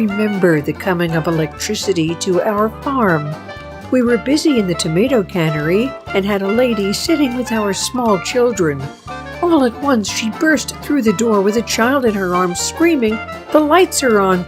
remember the coming of electricity to our farm. We were busy in the tomato cannery and had a lady sitting with our small children. All at once she burst through the door with a child in her arms screaming, "The lights are on!"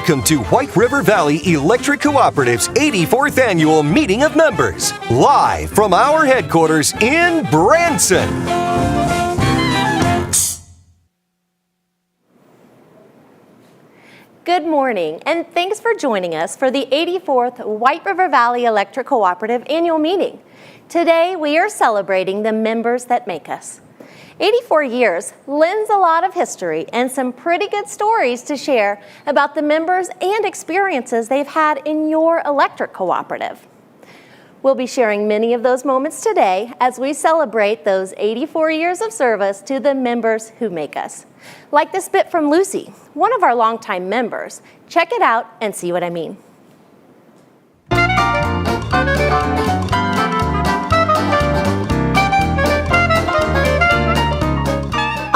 Welcome to White River Valley Electric Cooperative's 84th Annual Meeting of Members, live from our headquarters in Branson. Good morning, and thanks for joining us for the 84th White River Valley Electric Cooperative Annual Meeting. Today, we are celebrating the members that make us. 84 years lends a lot of history and some pretty good stories to share about the members and experiences they've had in your electric cooperative. We'll be sharing many of those moments today as we celebrate those 84 years of service to the members who make us. Like this bit from Lucy, one of our longtime members. Check it out and see what I mean.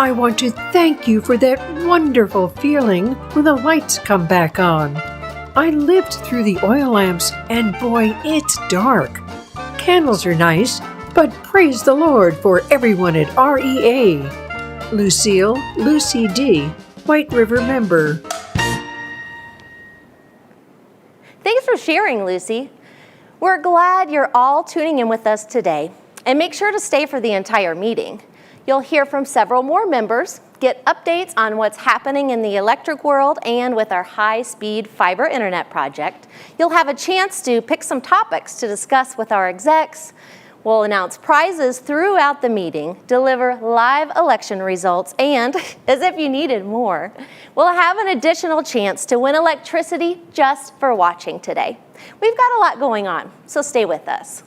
I want to thank you for that wonderful feeling when the lights come back on. I lived through the oil lamps, and boy, it's dark. Candles are nice, but praise the Lord for everyone at REA. Lucille, Lucy D., White River member. Thanks for sharing, Lucy. We're glad you're all tuning in with us today, and make sure to stay for the entire meeting. You'll hear from several more members, get updates on what's happening in the electric world and with our high-speed fiber internet project. You'll have a chance to pick some topics to discuss with our execs. We'll announce prizes throughout the meeting, deliver live election results, and, as if you needed more, we'll have an additional chance to win electricity just for watching today. We've got a lot going on, so stay with us.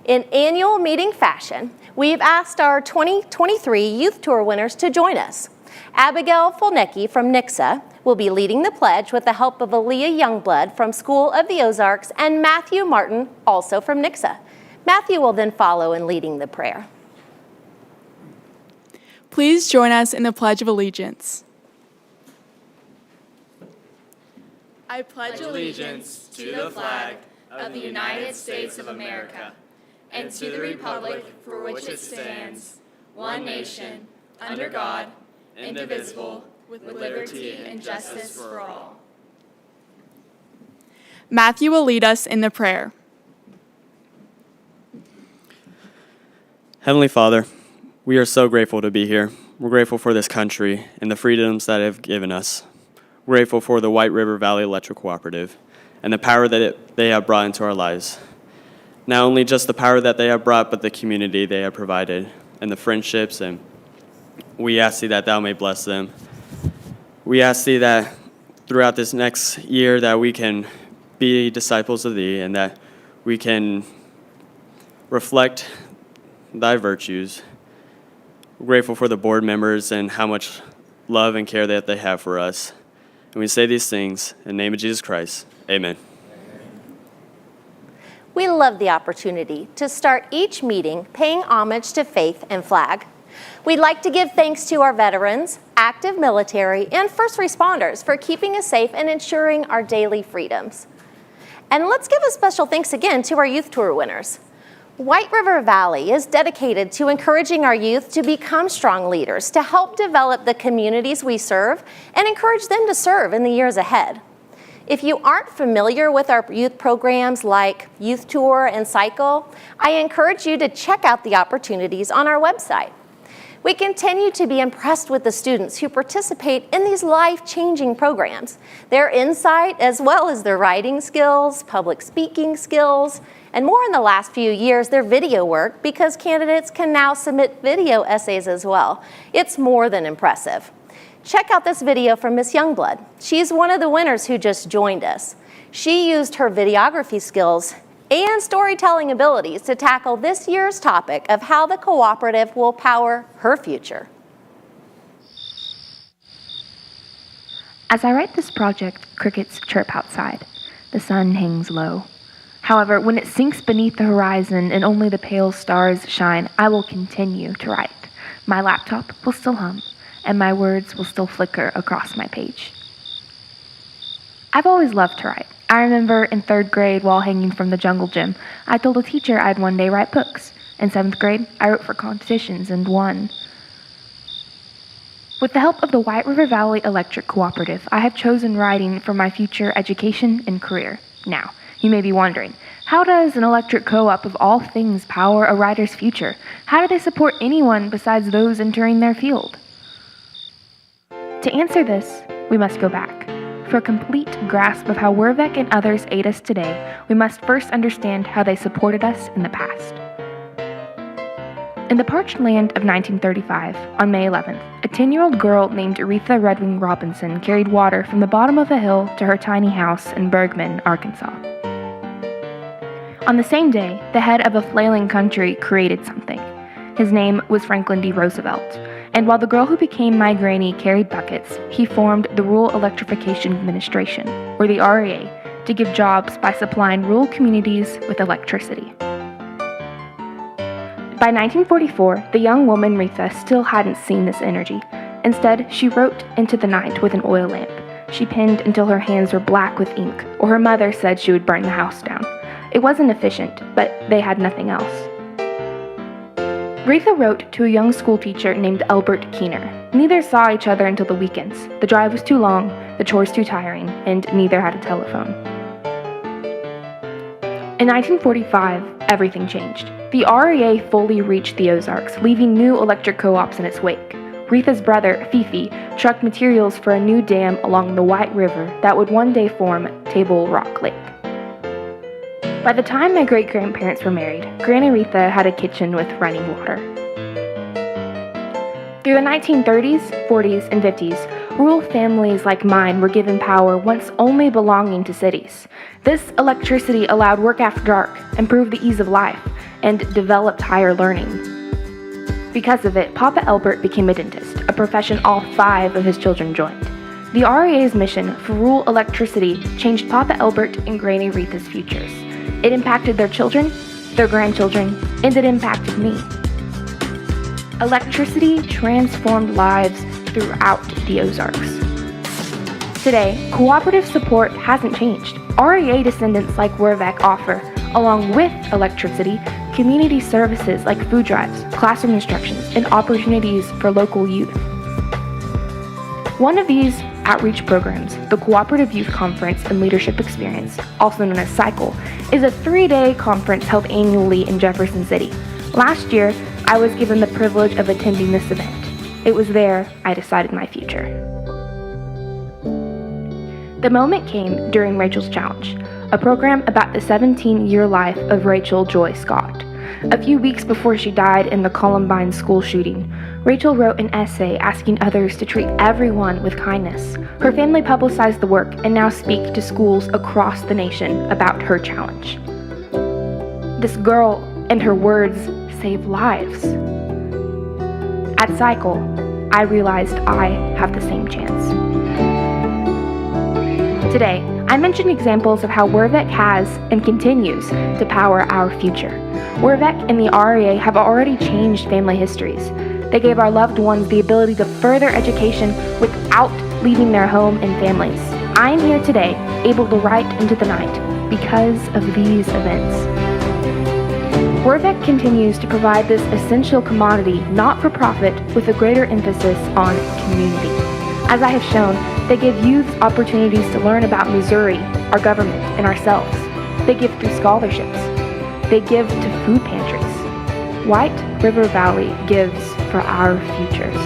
In annual meeting fashion, we've asked our 2023 Youth Tour winners to join us. Abigail Folnecki from Nixa will be leading the pledge with the help of Aaliyah Youngblood from School of the Ozarks and Matthew Martin, also from Nixa. Matthew will then follow in leading the prayer. Please join us in the Pledge of Allegiance. I pledge allegiance to the flag of the United States of America and to the republic for which it stands, one nation, under God, indivisible, with liberty and justice for all. Matthew will lead us in the prayer. Heavenly Father, we are so grateful to be here. We're grateful for this country and the freedoms that it has given us. We're grateful for the White River Valley Electric Cooperative and the power that they have brought into our lives. Not only just the power that they have brought, but the community they have provided and the friendships, and we ask thee that thou may bless them. We ask thee that throughout this next year that we can be disciples of thee and that we can reflect thy virtues. We're grateful for the board members and how much love and care that they have for us. And we say these things in the name of Jesus Christ. Amen. We love the opportunity to start each meeting paying homage to faith and flag. We'd like to give thanks to our veterans, active military, and first responders for keeping us safe and ensuring our daily freedoms. And let's give a special thanks again to our Youth Tour winners. White River Valley is dedicated to encouraging our youth to become strong leaders, to help develop the communities we serve, and encourage them to serve in the years ahead. If you aren't familiar with our youth programs like Youth Tour and Cycle, I encourage you to check out the opportunities on our website. We continue to be impressed with the students who participate in these life-changing programs. Their insight, as well as their writing skills, public speaking skills, and more in the last few years, their video work, because candidates can now submit video essays as well. It's more than impressive. Check out this video from Miss Youngblood. She's one of the winners who just joined us. She used her videography skills and storytelling abilities to tackle this year's topic of how the cooperative will power her future. As I write this project, crickets chirp outside. The sun hangs low. However, when it sinks beneath the horizon and only the pale stars shine, I will continue to write. My laptop will still hum, and my words will still flicker across my page. I've always loved to write. I remember in 3rd grade, while hanging from the jungle gym, I told a teacher I'd one day write books. In 7th grade, I wrote for competitions and won. With the help of the White River Valley Electric Cooperative, I have chosen writing for my future education and career. Now, you may be wondering, how does an electric co-op of all things power a writer's future? How do they support anyone besides those entering their field? To answer this, we must go back. For a complete grasp of how Wervec and others aid us today, we must first understand how they supported us in the past. In the parched land of 1935, on May 11th, a 10-year-old girl named Aretha Redwing Robinson carried water from the bottom of a hill to her tiny house in Bergman, Arkansas. On the same day, the head of a flailing country created something. His name was Franklin D. Roosevelt, and while the girl who became my granny carried buckets, he formed the Rural Electrification Administration, or the REA, to give jobs by supplying rural communities with electricity. By 1944, the young woman Retha still hadn't seen this energy. Instead, she wrote into the night with an oil lamp. She penned until her hands were black with ink, or her mother said she would burn the house down. It wasn't efficient, but they had nothing else. Retha wrote to a young schoolteacher named Elbert Keener. Neither saw each other until the weekends. The drive was too long, the chores too tiring, and neither had a telephone. In 1945, everything changed. The REA fully reached the Ozarks, leaving new electric co-ops in its wake. Retha's brother, Fifi, trucked materials for a new dam along the White River that would one day form Table Rock Lake. By the time my great-grandparents were married, Granny Retha had a kitchen with running water. Through the 1930s, 40s, and 50s, rural families like mine were given power once only belonging to cities. This electricity allowed work after dark, improved the ease of life, and developed higher learning. Because of it, Papa Albert became a dentist, a profession all 5 of his children joined. The REA's mission for rural electricity changed Papa Albert and Granny Retha's futures. It impacted their children, their grandchildren, and it impacted me. Electricity transformed lives throughout the Ozarks. Today, cooperative support hasn't changed. REA descendants like Wervec offer, along with electricity, community services like food drives, classroom instructions, and opportunities for local youth. One of these outreach programs, the Cooperative Youth Conference and Leadership Experience, also known as CYCLE, is a 3-day conference held annually in Jefferson City. Last year, I was given the privilege of attending this event. It was there I decided my future. The moment came during Rachel's Challenge, a program about the 17-year life of Rachel Joy Scott. A few weeks before she died in the Columbine school shooting, Rachel wrote an essay asking others to treat everyone with kindness. Her family publicized the work and now speak to schools across the nation about her challenge. This girl and her words save lives. At CYCLE, I realized I have the same chance. Today, I mention examples of how Wervec has and continues to power our future. Wervec and the REA have already changed family histories. They gave our loved ones the ability to further education without leaving their home and families. I am here today, able to write into the night because of these events. Wervec continues to provide this essential commodity not for profit with a greater emphasis on community. As I have shown, they give youth opportunities to learn about Missouri, our government, and ourselves. They give through scholarships. They give to food pantries. White River Valley gives for our futures.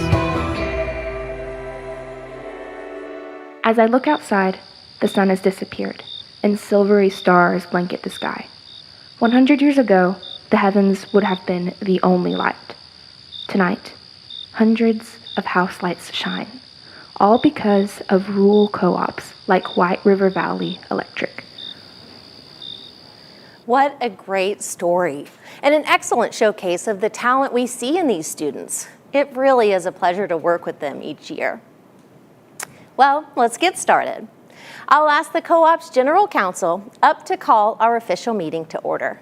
As I look outside, the sun has disappeared, and silvery stars blanket the sky. 100 years ago, the heavens would have been the only light. Tonight, hundreds of house lights shine, all because of rural co-ops like White River Valley Electric. What a great story, and an excellent showcase of the talent we see in these students. It really is a pleasure to work with them each year. Well, let's get started. I'll ask the co-op's General Counsel up to call our official meeting to order.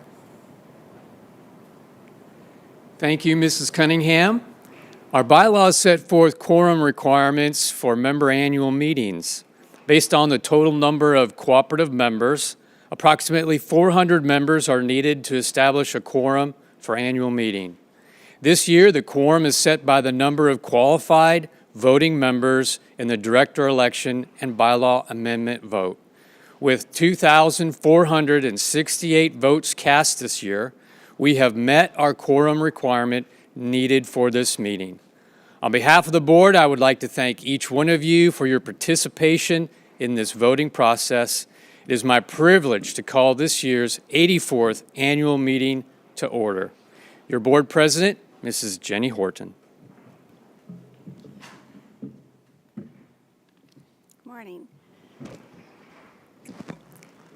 Thank you, Mrs. Cunningham. Our bylaws set forth quorum requirements for member annual meetings. Based on the total number of cooperative members, approximately 400 members are needed to establish a quorum for annual meeting. This year, the quorum is set by the number of qualified voting members in the director election and bylaw amendment vote. With 2,468 votes cast this year, we have met our quorum requirement needed for this meeting. On behalf of the board, I would like to thank each one of you for your participation in this voting process. It is my privilege to call this year's 84th annual meeting to order. Your board president, Mrs. Jenny Horton. Morning.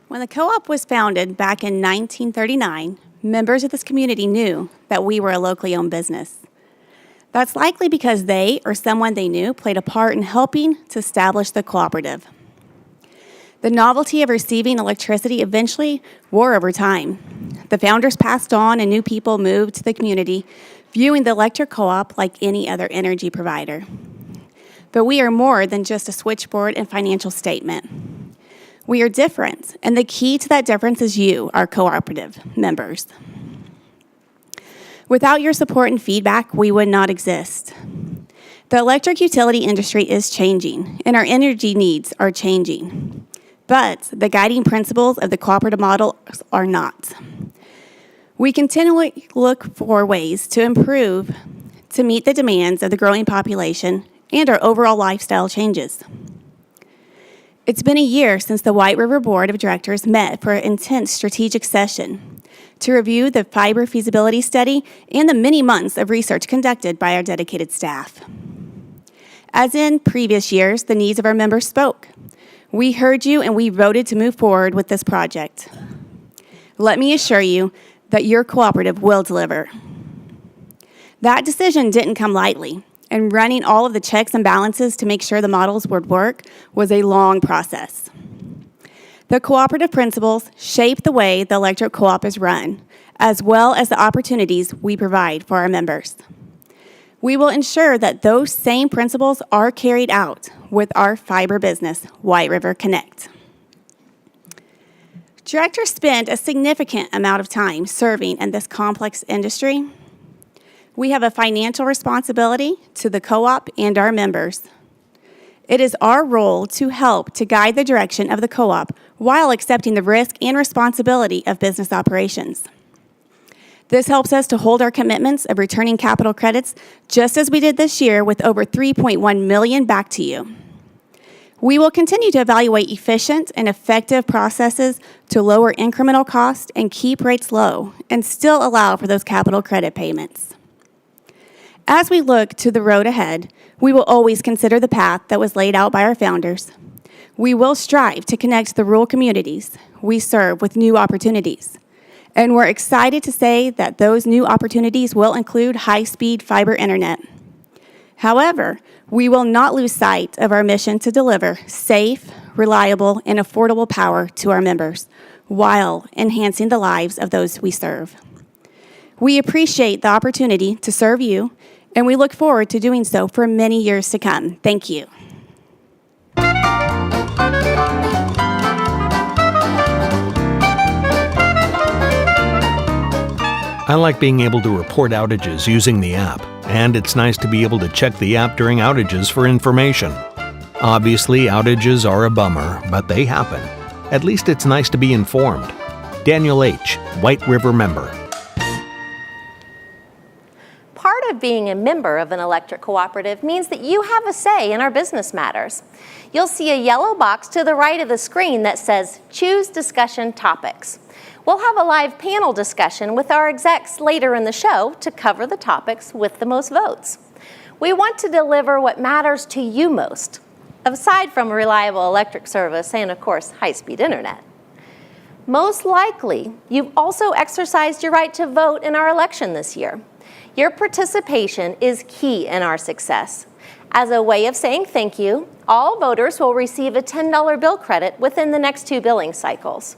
When the co-op was founded back in 1939, members of this community knew that we were a locally owned business. That's likely because they or someone they knew played a part in helping to establish the cooperative. The novelty of receiving electricity eventually wore over time. The founders passed on and new people moved to the community, viewing the electric co-op like any other energy provider. But we are more than just a switchboard and financial statement. We are different, and the key to that difference is you, our cooperative members. Without your support and feedback, we would not exist. The electric utility industry is changing, and our energy needs are changing. But the guiding principles of the cooperative model are not. We continually look for ways to improve to meet the demands of the growing population and our overall lifestyle changes. It's been a year since the White River Board of Directors met for an intense strategic session to review the fiber feasibility study and the many months of research conducted by our dedicated staff. As in previous years, the needs of our members spoke. We heard you and we voted to move forward with this project. Let me assure you that your cooperative will deliver. That decision didn't come lightly, and running all of the checks and balances to make sure the models would work was a long process. The cooperative principles shape the way the electric co-op is run, as well as the opportunities we provide for our members. We will ensure that those same principles are carried out with our fiber business, White River Connect. Directors spend a significant amount of time serving in this complex industry. We have a financial responsibility to the co-op and our members. It is our role to help to guide the direction of the co-op while accepting the risk and responsibility of business operations. This helps us to hold our commitments of returning capital credits, just as we did this year with over $3.1 million back to you. We will continue to evaluate efficient and effective processes to lower incremental costs and keep rates low and still allow for those capital credit payments. As we look to the road ahead, we will always consider the path that was laid out by our founders. We will strive to connect the rural communities we serve with new opportunities. And we're excited to say that those new opportunities will include high-speed fiber internet. However, we will not lose sight of our mission to deliver safe, reliable, and affordable power to our members while enhancing the lives of those we serve. We appreciate the opportunity to serve you, and we look forward to doing so for many years to come. Thank you. I like being able to report outages using the app, and it's nice to be able to check the app during outages for information. Obviously, outages are a bummer, but they happen. At least it's nice to be informed. Daniel H., White River member. Part of being a member of an electric cooperative means that you have a say in our business matters. You'll see a yellow box to the right of the screen that says Choose Discussion Topics. We'll have a live panel discussion with our execs later in the show to cover the topics with the most votes. We want to deliver what matters to you most, aside from reliable electric service and, of course, high-speed internet. Most likely, you've also exercised your right to vote in our election this year. Your participation is key in our success. As a way of saying thank you, all voters will receive a $10 bill credit within the next 2 billing cycles.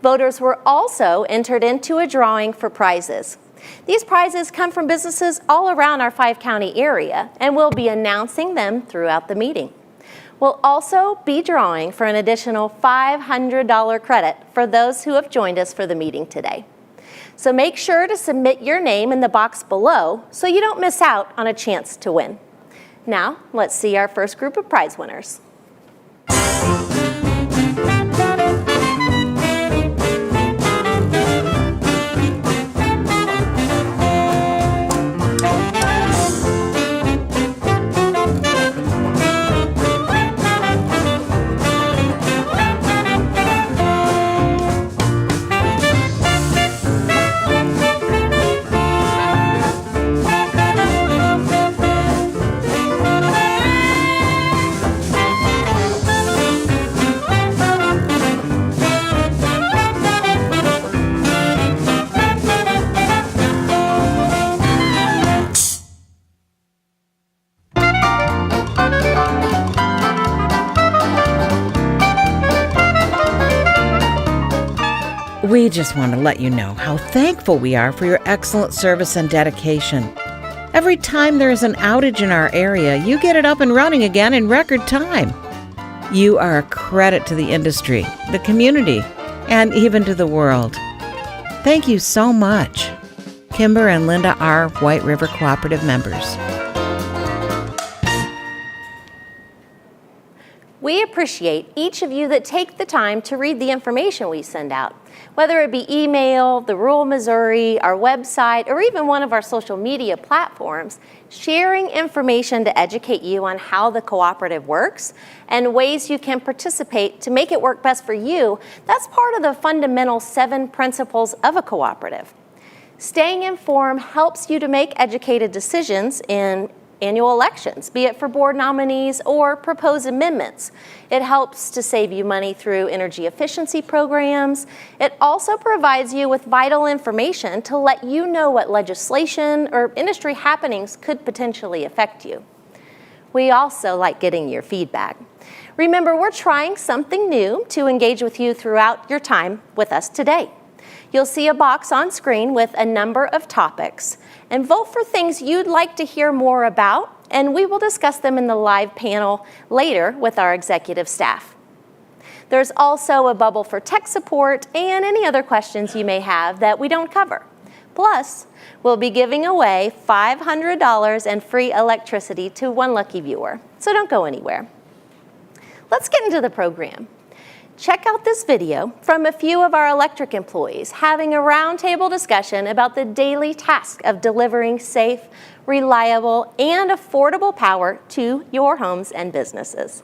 Voters were also entered into a drawing for prizes. These prizes come from businesses all around our 5-county area, and we'll be announcing them throughout the meeting. We'll also be drawing for an additional $500 credit for those who have joined us for the meeting today. So make sure to submit your name in the box below so you don't miss out on a chance to win. Now, let's see our first group of prize winners. We just want to let you know how thankful we are for your excellent service and dedication. Every time there is an outage in our area, you get it up and running again in record time. You are a credit to the industry, the community, and even to the world. Thank you so much. Kimber and Linda are White River Cooperative members. We appreciate each of you that take the time to read the information we send out, whether it be email, the Rural Missouri, our website, or even one of our social media platforms. Sharing information to educate you on how the cooperative works and ways you can participate to make it work best for you, that's part of the fundamental 7 principles of a cooperative. Staying informed helps you to make educated decisions in annual elections, be it for board nominees or proposed amendments. It helps to save you money through energy efficiency programs. It also provides you with vital information to let you know what legislation or industry happenings could potentially affect you. We also like getting your feedback. Remember, we're trying something new to engage with you throughout your time with us today. You'll see a box on screen with a number of topics, and vote for things you'd like to hear more about, and we will discuss them in the live panel later with our executive staff. There's also a bubble for tech support and any other questions you may have that we don't cover. Plus, we'll be giving away $500 and free electricity to one lucky viewer, so don't go anywhere. Let's get into the program. Check out this video from a few of our electric employees having a roundtable discussion about the daily task of delivering safe, reliable, and affordable power to your homes and businesses.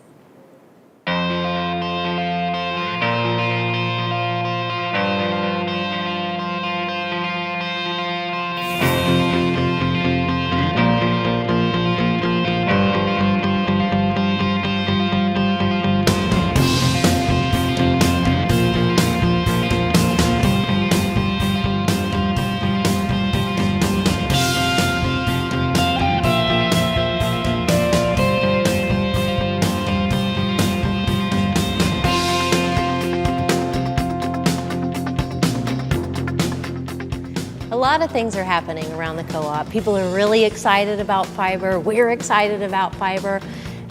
A lot of things are happening around the co-op. People are really excited about fiber. We're excited about fiber.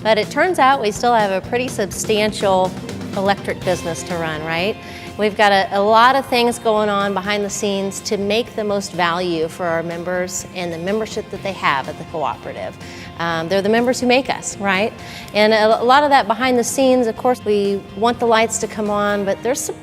But it turns out we still have a pretty substantial electric business to run, right? We've got a lot of things going on behind the scenes to make the most value for our members and the membership that they have at the cooperative. They're the members who make us, right? And a lot of that behind the scenes, of course, we want the lights to come on, but there's some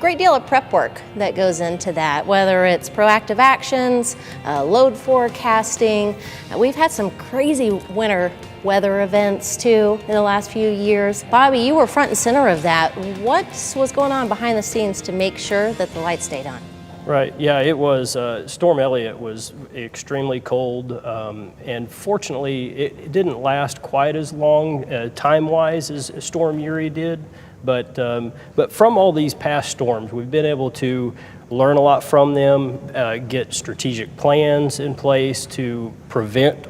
great deal of prep work that goes into that, whether it's proactive actions, load forecasting. We've had some crazy winter weather events too in the last few years. Bobby, you were front and center of that. What was going on behind the scenes to make sure that the lights stayed on? Right, yeah, it was, Storm Elliott was extremely cold, and fortunately it didn't last quite as long time-wise as Storm Uri did. But from all these past storms, we've been able to learn a lot from them, get strategic plans in place to prevent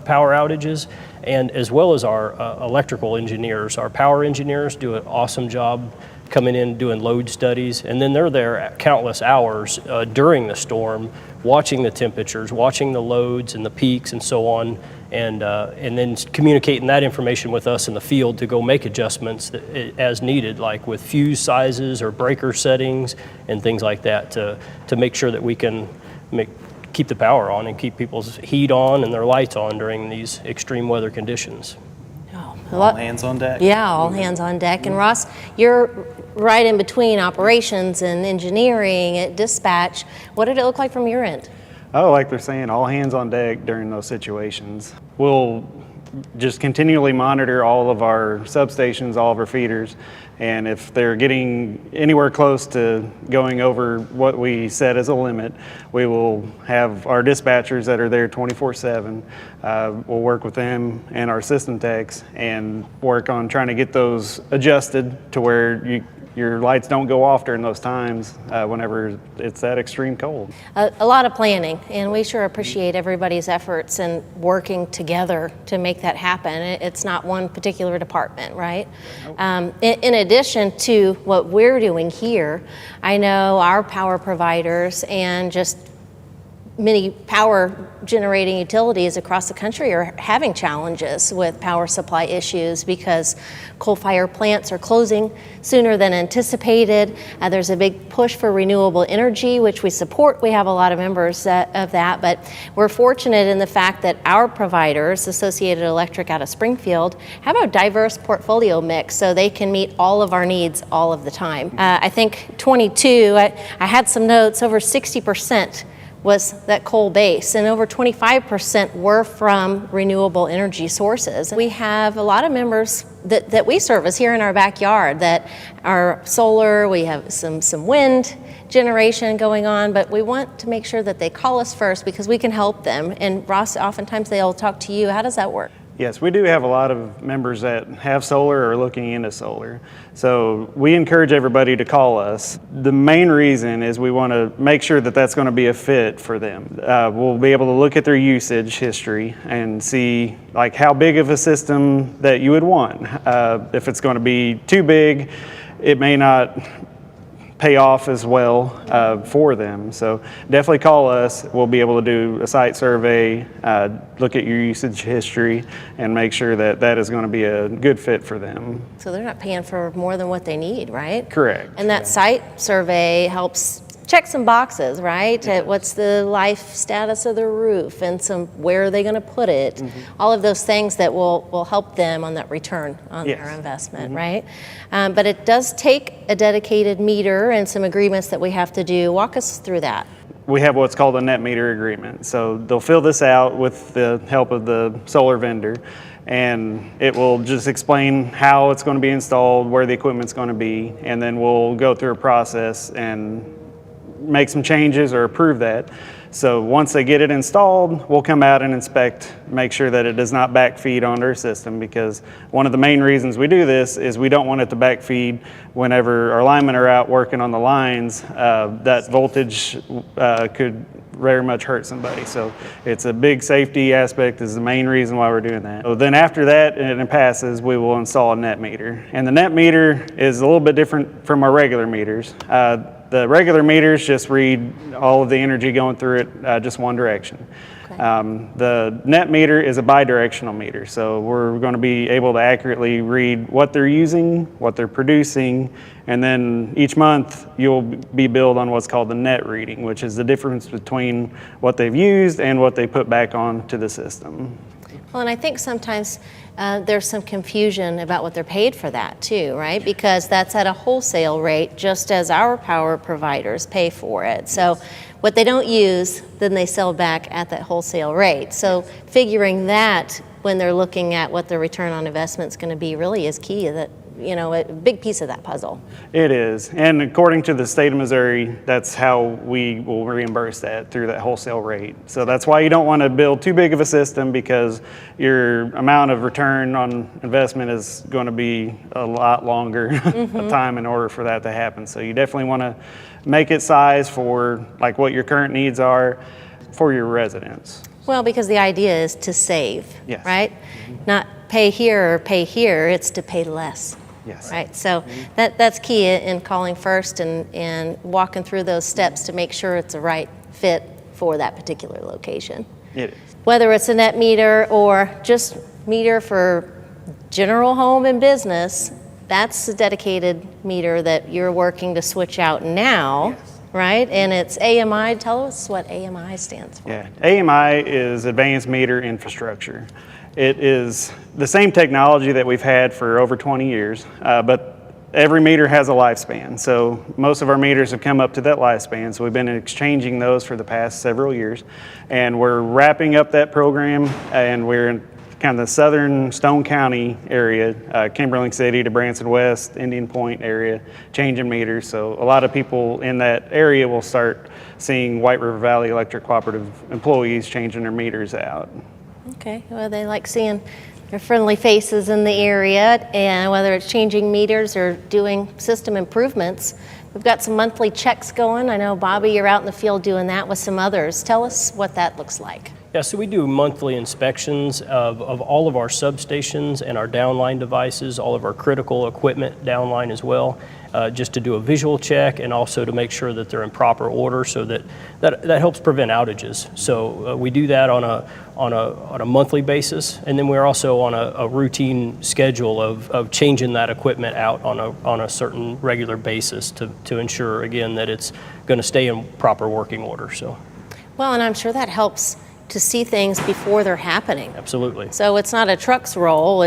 power outages, and as well as our electrical engineers. Our power engineers do an awesome job coming in doing load studies, and then they're there countless hours during the storm, watching the temperatures, watching the loads and the peaks and so on, and then communicating that information with us in the field to go make adjustments as needed, like with fuse sizes or breaker settings and things like that to make sure that we can keep the power on and keep people's heat on and their lights on during these extreme weather conditions. All hands on deck. Yeah, all hands on deck. And Ross, you're right in between operations and engineering at dispatch. What did it look like from your end? Oh, like they're saying, all hands on deck during those situations. We'll just continually monitor all of our substations, all of our feeders, and if they're getting anywhere close to going over what we set as a limit, we will have our dispatchers that are there 24/7. We'll work with them and our system techs and work on trying to get those adjusted to where your lights don't go off during those times whenever it's that extreme cold. A lot of planning, and we sure appreciate everybody's efforts and working together to make that happen. It's not one particular department, right? In addition to what we're doing here, I know our power providers and just many power generating utilities across the country are having challenges with power supply issues because coal-fired plants are closing sooner than anticipated. There's a big push for renewable energy, which we support. We have a lot of members of that, but we're fortunate in the fact that our providers, Associated Electric out of Springfield, have a diverse portfolio mix so they can meet all of our needs all of the time. I think 22, I had some notes, over 60% was that coal base, and over 25% were from renewable energy sources. We have a lot of members that we service here in our backyard that are solar, we have some wind generation going on, but we want to make sure that they call us first because we can help them. And Ross, oftentimes they'll talk to you. How does that work? Yes, we do have a lot of members that have solar or are looking into solar. So we encourage everybody to call us. The main reason is we want to make sure that that's going to be a fit for them. We'll be able to look at their usage history and see like how big of a system that you would want. If it's going to be too big, it may not pay off as well for them. So definitely call us. We'll be able to do a site survey, look at your usage history, and make sure that that is going to be a good fit for them. So they're not paying for more than what they need, right? Correct. And that site survey helps check some boxes, right? What's the life status of the roof and where are they going to put it? All of those things that will help them on that return on their investment, right? But it does take a dedicated meter and some agreements that we have to do. Walk us through that. We have what's called a net meter agreement. So they'll fill this out with the help of the solar vendor, and it will just explain how it's going to be installed, where the equipment's going to be, and then we'll go through a process and make some changes or approve that. So once they get it installed, we'll come out and inspect, make sure that it does not backfeed onto our system, because one of the main reasons we do this is we don't want it to backfeed whenever our linemen are out working on the lines. That voltage could very much hurt somebody. So it's a big safety aspect, is the main reason why we're doing that. So then after that, and it passes, we will install a net meter. And the net meter is a little bit different from our regular meters. The regular meters just read all of the energy going through it just one direction. Okay. The net meter is a bidirectional meter, so we're going to be able to accurately read what they're using, what they're producing, and then each month you'll be billed on what's called the net reading, which is the difference between what they've used and what they put back on to the system. Well, and I think sometimes there's some confusion about what they're paid for that too, right? Because that's at a wholesale rate, just as our power providers pay for it. So what they don't use, then they sell back at that wholesale rate. So figuring that when they're looking at what the return on investment is going to be really is key. That, you know, a big piece of that puzzle. It is, and according to the state of Missouri, that's how we will reimburse that, through that wholesale rate. So that's why you don't want to build too big of a system, because your amount of return on investment is going to be a lot longer of time in order for that to happen. So you definitely want to make it size for like what your current needs are for your residents. Well, because the idea is to save, right? Not pay here or pay here, it's to pay less. Yes. Right, so that's key in calling first and walking through those steps to make sure it's the right fit for that particular location. It is. Whether it's a net meter or just meter for general home and business, that's a dedicated meter that you're working to switch out now. Yes. right? And it's AMI. Tell us what AMI stands for. Yeah, AMI is Advanced Meter Infrastructure. It is the same technology that we've had for over 20 years, but every meter has a lifespan. So most of our meters have come up to that lifespan. So we've been exchanging those for the past several years. And we're wrapping up that program, and we're in kind of the southern Stone County area, Kimberling City to Branson West, Indian Point area, changing meters. So a lot of people in that area will start seeing White River Valley Electric Cooperative employees changing their meters out. Okay, well, they like seeing their friendly faces in the area, and whether it's changing meters or doing system improvements. We've got some monthly checks going. I know, Bobby, you're out in the field doing that with some others. Tell us what that looks like. Yeah, so we do monthly inspections of all of our substations and our downline devices, all of our critical equipment downline as well, just to do a visual check and also to make sure that they're in proper order, so that helps prevent outages. So we do that on a monthly basis, and then we're also on a routine schedule of changing that equipment out on a certain regular basis to ensure, again, that it's going to stay in proper working order. So, well, and I'm sure that helps to see things before they're happening. Absolutely. So it's not a truck's roll.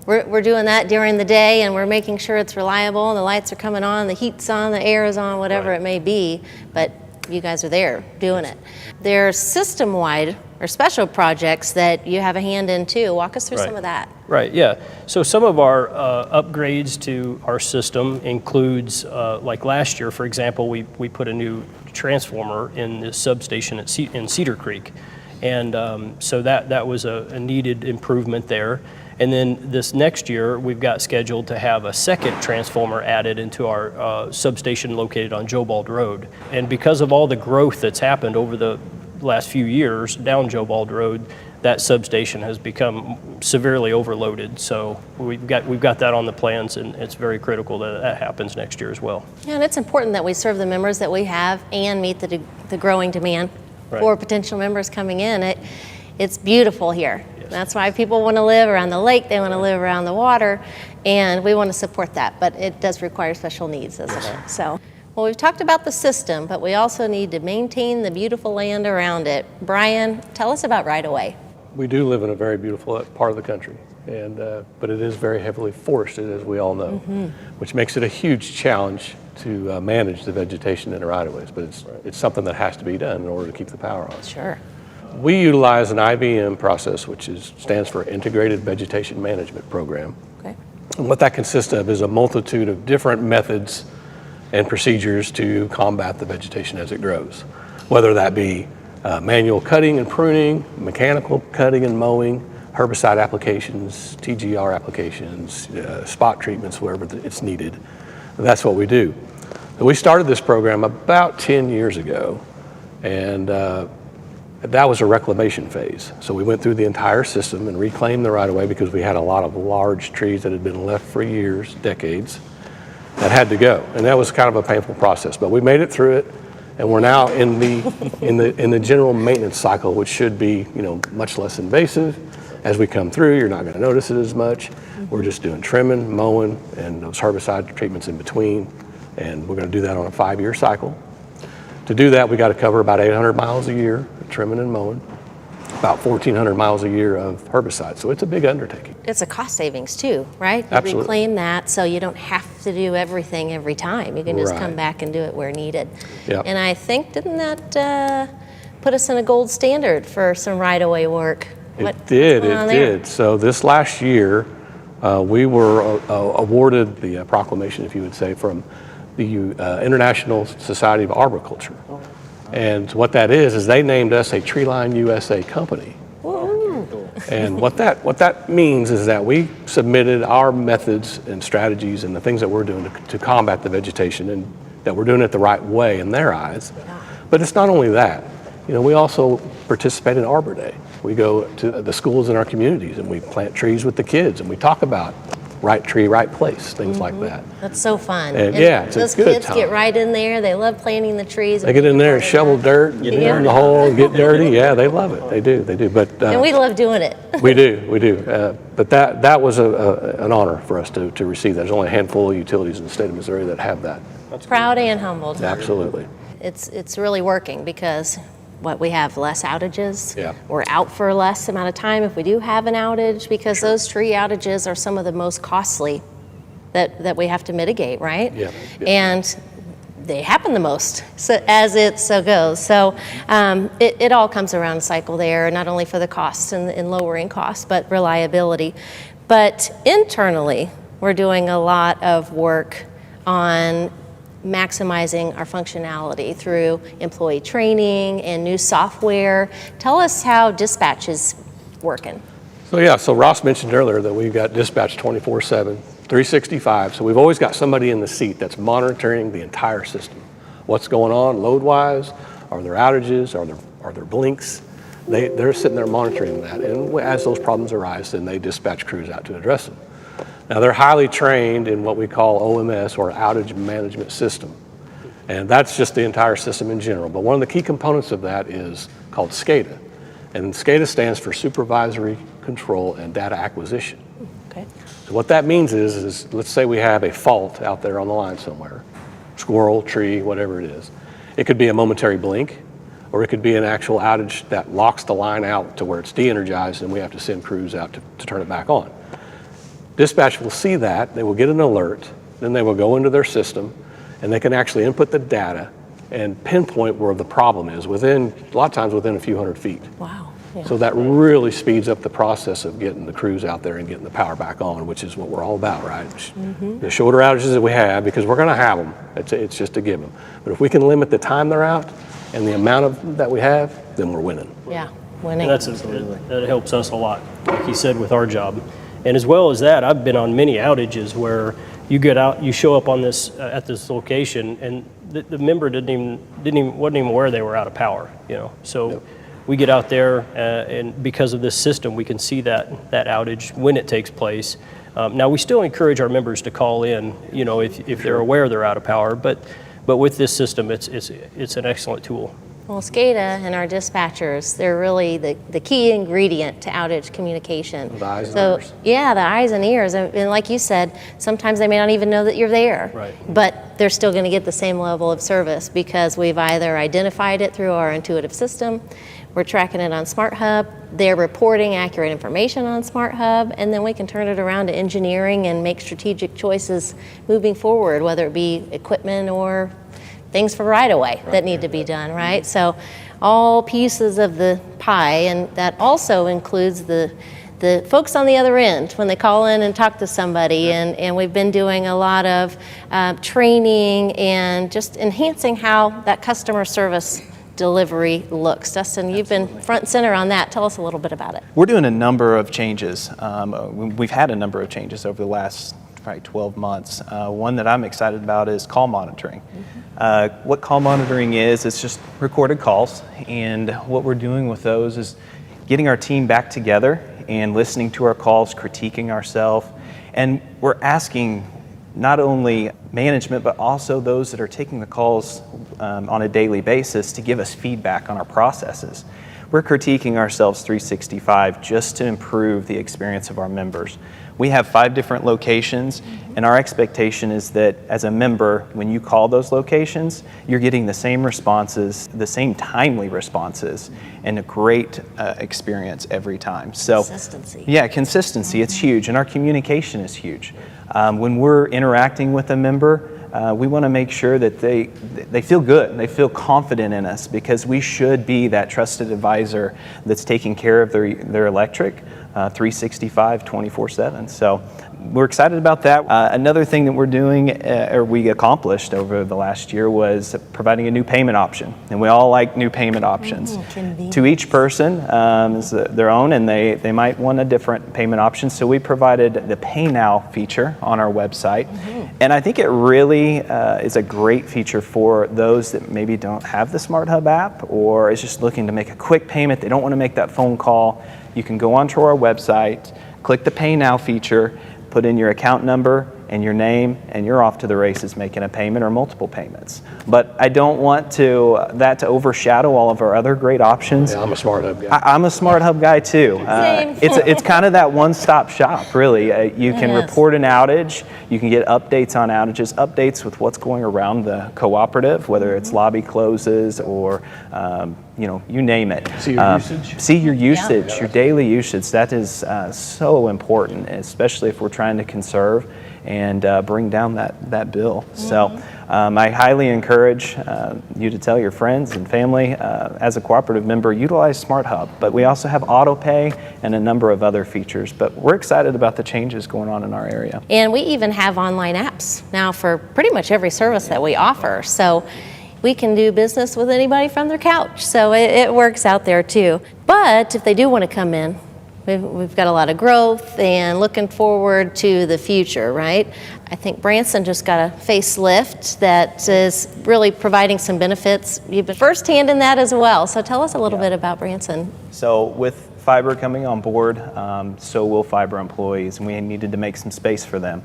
We're doing that during the day, and we're making sure it's reliable, and the lights are coming on, the heat's on, the air is on, whatever it may be, but you guys are there doing it. There's system-wide or special projects that you have a hand in too. Walk us through some of that. Right, yeah. So some of our upgrades to our system includes, like last year, for example, we put a new transformer in the substation in Cedar Creek. And so that was a needed improvement there. And then this next year, we've got scheduled to have a second transformer added into our substation located on Jobald Road. And because of all the growth that's happened over the last few years down Jobald Road, that substation has become severely overloaded. So we've got that on the plans, and it's very critical that that happens next year as well. Yeah, and it's important that we serve the members that we have and meet the growing demand for potential members coming in. It's beautiful here. Yes. That's why people want to live around the lake, they want to live around the water, and we want to support that, but it does require special needs, doesn't it? So, well, we've talked about the system, but we also need to maintain the beautiful land around it. Brian, tell us about right-of-way. We do live in a very beautiful part of the country, and but it is very heavily forested, as we all know, which makes it a huge challenge to manage the vegetation in the right-of-ways, but it's something that has to be done in order to keep the power on. Sure. We utilize an IVM process, which stands for Integrated Vegetation Management Program. Okay. And what that consists of is a multitude of different methods and procedures to combat the vegetation as it grows, whether that be manual cutting and pruning, mechanical cutting and mowing, herbicide applications, TGR applications, spot treatments wherever it's needed. That's what we do. We started this program about 10 years ago, and that was a reclamation phase. So we went through the entire system and reclaimed the right-of-way because we had a lot of large trees that had been left for years, decades, that had to go. And that was kind of a painful process, but we made it through it, and we're now in the general maintenance cycle, which should be, much less invasive. As we come through, you're not going to notice it as much. We're just doing trimming, mowing, and those herbicide treatments in between, and we're going to do that on a 5-year cycle. To do that, we got to cover about 800 miles a year of trimming and mowing, about 1,400 miles a year of herbicide. So it's a big undertaking. It's a cost savings too, right? You Absolutely. reclaim that so you don't have to do everything every time. You can just come back and do it where needed. Yep. And I think, didn't that put us in a gold standard for some right-of-way work? It did. So this last year, we were awarded the proclamation, if you would say, from the International Society of Arboriculture. And what that is they named us a Treeline USA company. And what that means is that we submitted our methods and strategies and the things that we're doing to combat the vegetation, and that we're doing it the right way in their eyes. But it's not only that. We also participate in Arbor Day. We go to the schools in our communities and we plant trees with the kids, and we talk about right tree, right place, things like that. That's so fun. And yeah, it's those a good kids time. get right in there. They love planting the trees. They get in there and shovel dirt, get in the hole and get dirty. Yeah, they love it. They do. But and we love doing it. we do. But that was an honor for us to receive that. There's only a handful of utilities in the state of Missouri that have that. Proud and humbled. Absolutely. it's really working because we have less outages. Yeah. We're out for less amount of time if we do have an outage, because those tree outages are some of the most costly that we have to mitigate, right? Yeah. And they happen the most, so as it so goes. So it all comes around a cycle there, not only for the costs and lowering costs, but reliability. But internally, we're doing a lot of work on maximizing our functionality through employee training and new software. Tell us how dispatch is working. So Ross mentioned earlier that we've got dispatch 24/7, 365. So we've always got somebody in the seat that's monitoring the entire system. What's going on load-wise? Are there outages? Are there blinks? They're sitting there monitoring that. And as those problems arise, then they dispatch crews out to address them. Now, they're highly trained in what we call OMS, or outage management system. And that's just the entire system in general. But one of the key components of that is called SCADA. And SCADA stands for Supervisory Control and Data Acquisition. Okay. So what that means is let's say we have a fault out there on the line somewhere, squirrel, tree, whatever it is. It could be a momentary blink, or it could be an actual outage that locks the line out to where it's de-energized and we have to send crews out to turn it back on. Dispatch will see that, they will get an alert, then they will go into their system, and they can actually input the data and pinpoint where the problem is a lot of times within a few hundred feet. Wow. Yeah. So that really speeds up the process of getting the crews out there and getting the power back on, which is what we're all about, right? The shorter outages that we have, because we're gonna have them, it's just a given. But if we can limit the time they're out and the amount that we have, then we're winning. Yeah, winning. And that helps us a lot, like he said, with our job. And as well as that, I've been on many outages where you get out, you show up on this at this location, and the member wasn't even aware they were out of power. So we get out there, and because of this system, we can see that outage when it takes place. Now we still encourage our members to call in, if they're aware they're out of power. But with this system, it's an excellent tool. Well, SCADA and our dispatchers, they're really the key ingredient to outage communication. The eyes and ears. Yeah, the eyes and ears. And like you said, sometimes they may not even know that you're there. Right. But they're still going to get the same level of service because we've either identified it through our intuitive system, we're tracking it on Smart Hub, they're reporting accurate information on Smart Hub, and then we can turn it around to engineering and make strategic choices moving forward, whether it be equipment or things for right-of-way that need to be done, right? So all pieces of the pie, and that also includes the folks on the other end when they call in and talk to somebody, and we've been doing a lot of training and just enhancing how that customer service delivery looks. Dustin, you've been front and center on that. Tell us a little bit about it. We're doing a number of changes. We've had a number of changes over the last probably 12 months. One that I'm excited about is call monitoring. What call monitoring is, it's just recorded calls, and what we're doing with those is getting our team back together and listening to our calls, critiquing ourselves, and we're asking not only management but also those that are taking the calls on a daily basis to give us feedback on our processes. We're critiquing ourselves 365 just to improve the experience of our members. We have 5 different locations, and our expectation is that as a member, when you call those locations, you're getting the same responses, the same timely responses, and a great experience every time. So, consistency. Yeah, consistency, it's huge, and our communication is huge. When we're interacting with a member, we want to make sure that they feel good, they feel confident in us, because we should be that trusted advisor that's taking care of their electric 365, 24/7. So we're excited about that. Another thing that we're doing, or we accomplished over the last year, was providing a new payment option. And we all like new payment options. To each person is their own, and they might want a different payment option. So we provided the Pay Now feature on our website. And I think it really is a great feature for those that maybe don't have the Smart Hub app, or is just looking to make a quick payment. They don't want to make that phone call. You can go onto our website, click the Pay Now feature, put in your account number, and your name, and you're off to the races making a payment or multiple payments. But I don't want that to overshadow all of our other great options. Yeah, I'm a Smart Hub guy. I'm a Smart Hub guy too. It's kind of that one-stop shop, really. You can report an outage, you can get updates on outages, updates with what's going around the cooperative, whether it's lobby closes or you name it. See your usage. See your usage, your daily usage. That is so important, especially if we're trying to conserve and bring down that bill. So I highly encourage you to tell your friends and family, as a cooperative member, utilize Smart Hub. But we also have auto pay and a number of other features. But we're excited about the changes going on in our area. And we even have online apps now for pretty much every service that we offer. So we can do business with anybody from their couch. So it works out there too. But if they do want to come in, we've got a lot of growth and looking forward to the future, right? I think Branson just got a facelift that is really providing some benefits. You've been firsthand in that as well. So tell us a little bit about Branson. So with fiber coming on board, so will fiber employees, and we needed to make some space for them.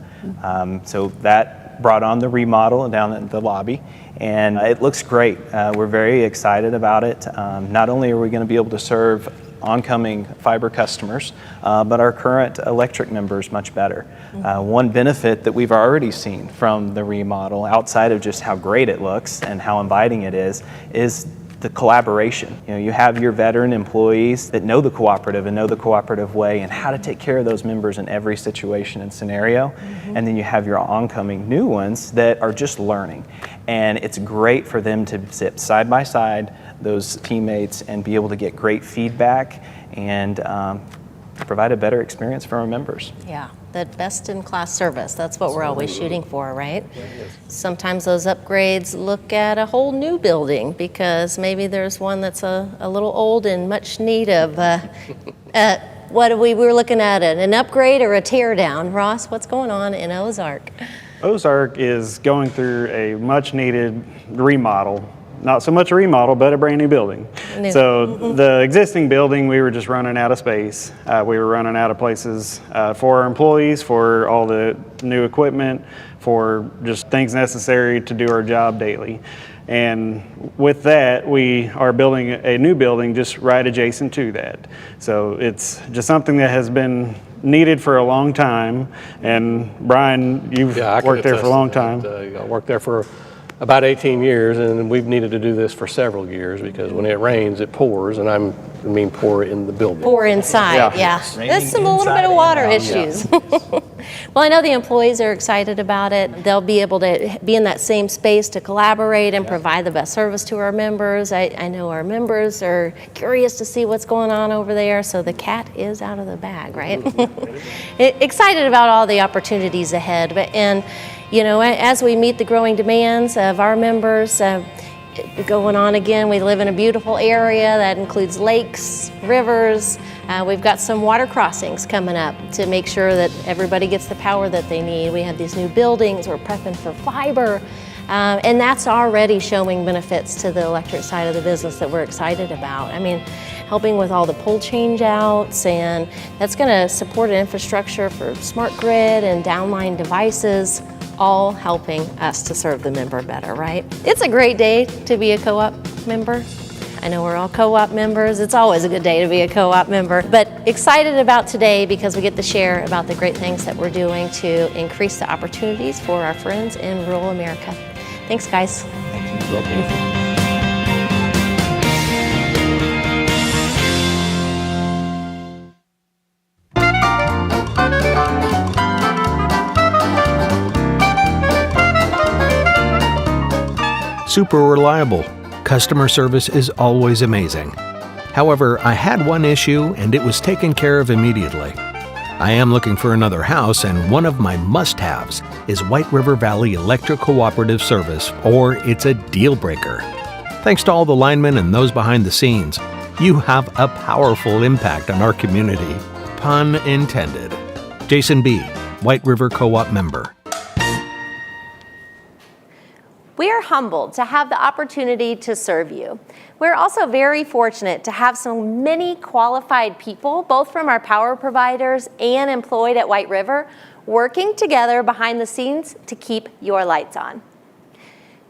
So that brought on the remodel down in the lobby, and it looks great. We're very excited about it. Not only are we going to be able to serve oncoming fiber customers, but our current electric members much better. One benefit that we've already seen from the remodel, outside of just how great it looks and how inviting it is the collaboration. You have your veteran employees that know the cooperative and know the cooperative way and how to take care of those members in every situation and scenario. And then you have your oncoming new ones that are just learning. And it's great for them to sit side by side, those teammates, and be able to get great feedback and provide a better experience for our members. Yeah, the best-in-class service. That's what we're always shooting for, right? Sometimes those upgrades look at a whole new building because maybe there's one that's a little old and much need of, what we were looking at, an upgrade or a tear down. Ross, what's going on in Ozark? Ozark is going through a much-needed remodel. Not so much a remodel, but a brand new building. So the existing building, we were just running out of space. We were running out of places for our employees, for all the new equipment, for just things necessary to do our job daily. And with that, we are building a new building just right adjacent to that. So it's just something that has been needed for a long time. And Brian, you've worked there for a long time. I worked there for about 18 years, and we've needed to do this for several years because when it rains, it pours, and I mean pour in the building. Pour inside, yeah. There's a little bit of water issues. Well, I know the employees are excited about it. They'll be able to be in that same space to collaborate and provide the best service to our members. I know our members are curious to see what's going on over there, so the cat is out of the bag, right? Excited about all the opportunities ahead, and as we meet the growing demands of our members, going on again, we live in a beautiful area that includes lakes, rivers. We've got some water crossings coming up to make sure that everybody gets the power that they need. We have these new buildings, we're prepping for fiber, and that's already showing benefits to the electric side of the business that we're excited about. I mean, helping with all the pole change outs, and that's going to support an infrastructure for smart grid and downline devices, all helping us to serve the member better, right? It's a great day to be a co-op member. I know we're all co-op members. It's always a good day to be a co-op member, but excited about today because we get to share about the great things that we're doing to increase the opportunities for our friends in rural America. Thanks, guys. Thank you. Super reliable. Customer service is always amazing. However, I had one issue and it was taken care of immediately. I am looking for another house, and one of my must-haves is White River Valley Electric Cooperative Service, or it's a deal breaker. Thanks to all the linemen and those behind the scenes, you have a powerful impact on our community. Pun intended. Jason B., White River Co-op member. We are humbled to have the opportunity to serve you. We're also very fortunate to have so many qualified people, both from our power providers and employed at White River, working together behind the scenes to keep your lights on.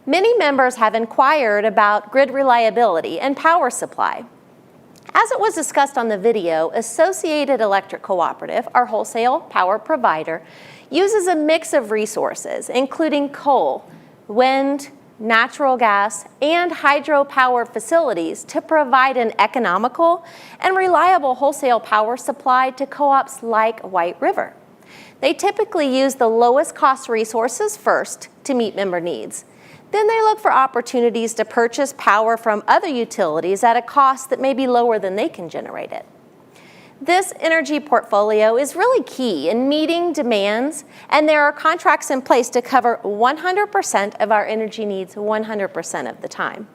Many members have inquired about grid reliability and power supply. As it was discussed on the video, Associated Electric Cooperative, our wholesale power provider, uses a mix of resources, including coal, wind, natural gas, and hydropower facilities to provide an economical and reliable wholesale power supply to co-ops like White River. They typically use the lowest cost resources first to meet member needs. Then they look for opportunities to purchase power from other utilities at a cost that may be lower than they can generate it. This energy portfolio is really key in meeting demands, and there are contracts in place to cover 100% of our energy needs 100% of the time.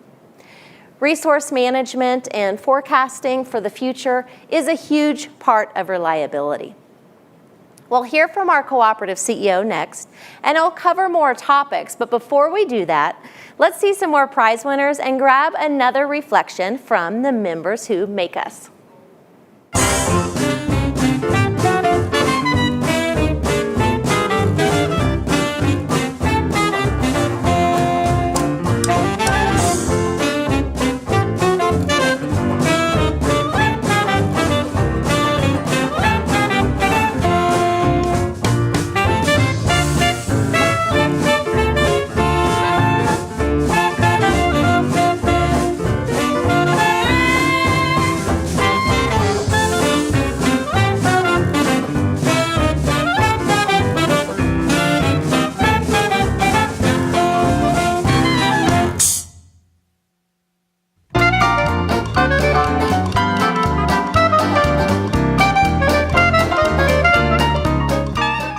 Resource management and forecasting for the future is a huge part of reliability. We'll hear from our cooperative CEO next, and I'll cover more topics, but before we do that, let's see some more prize winners and grab another reflection from the members who make us.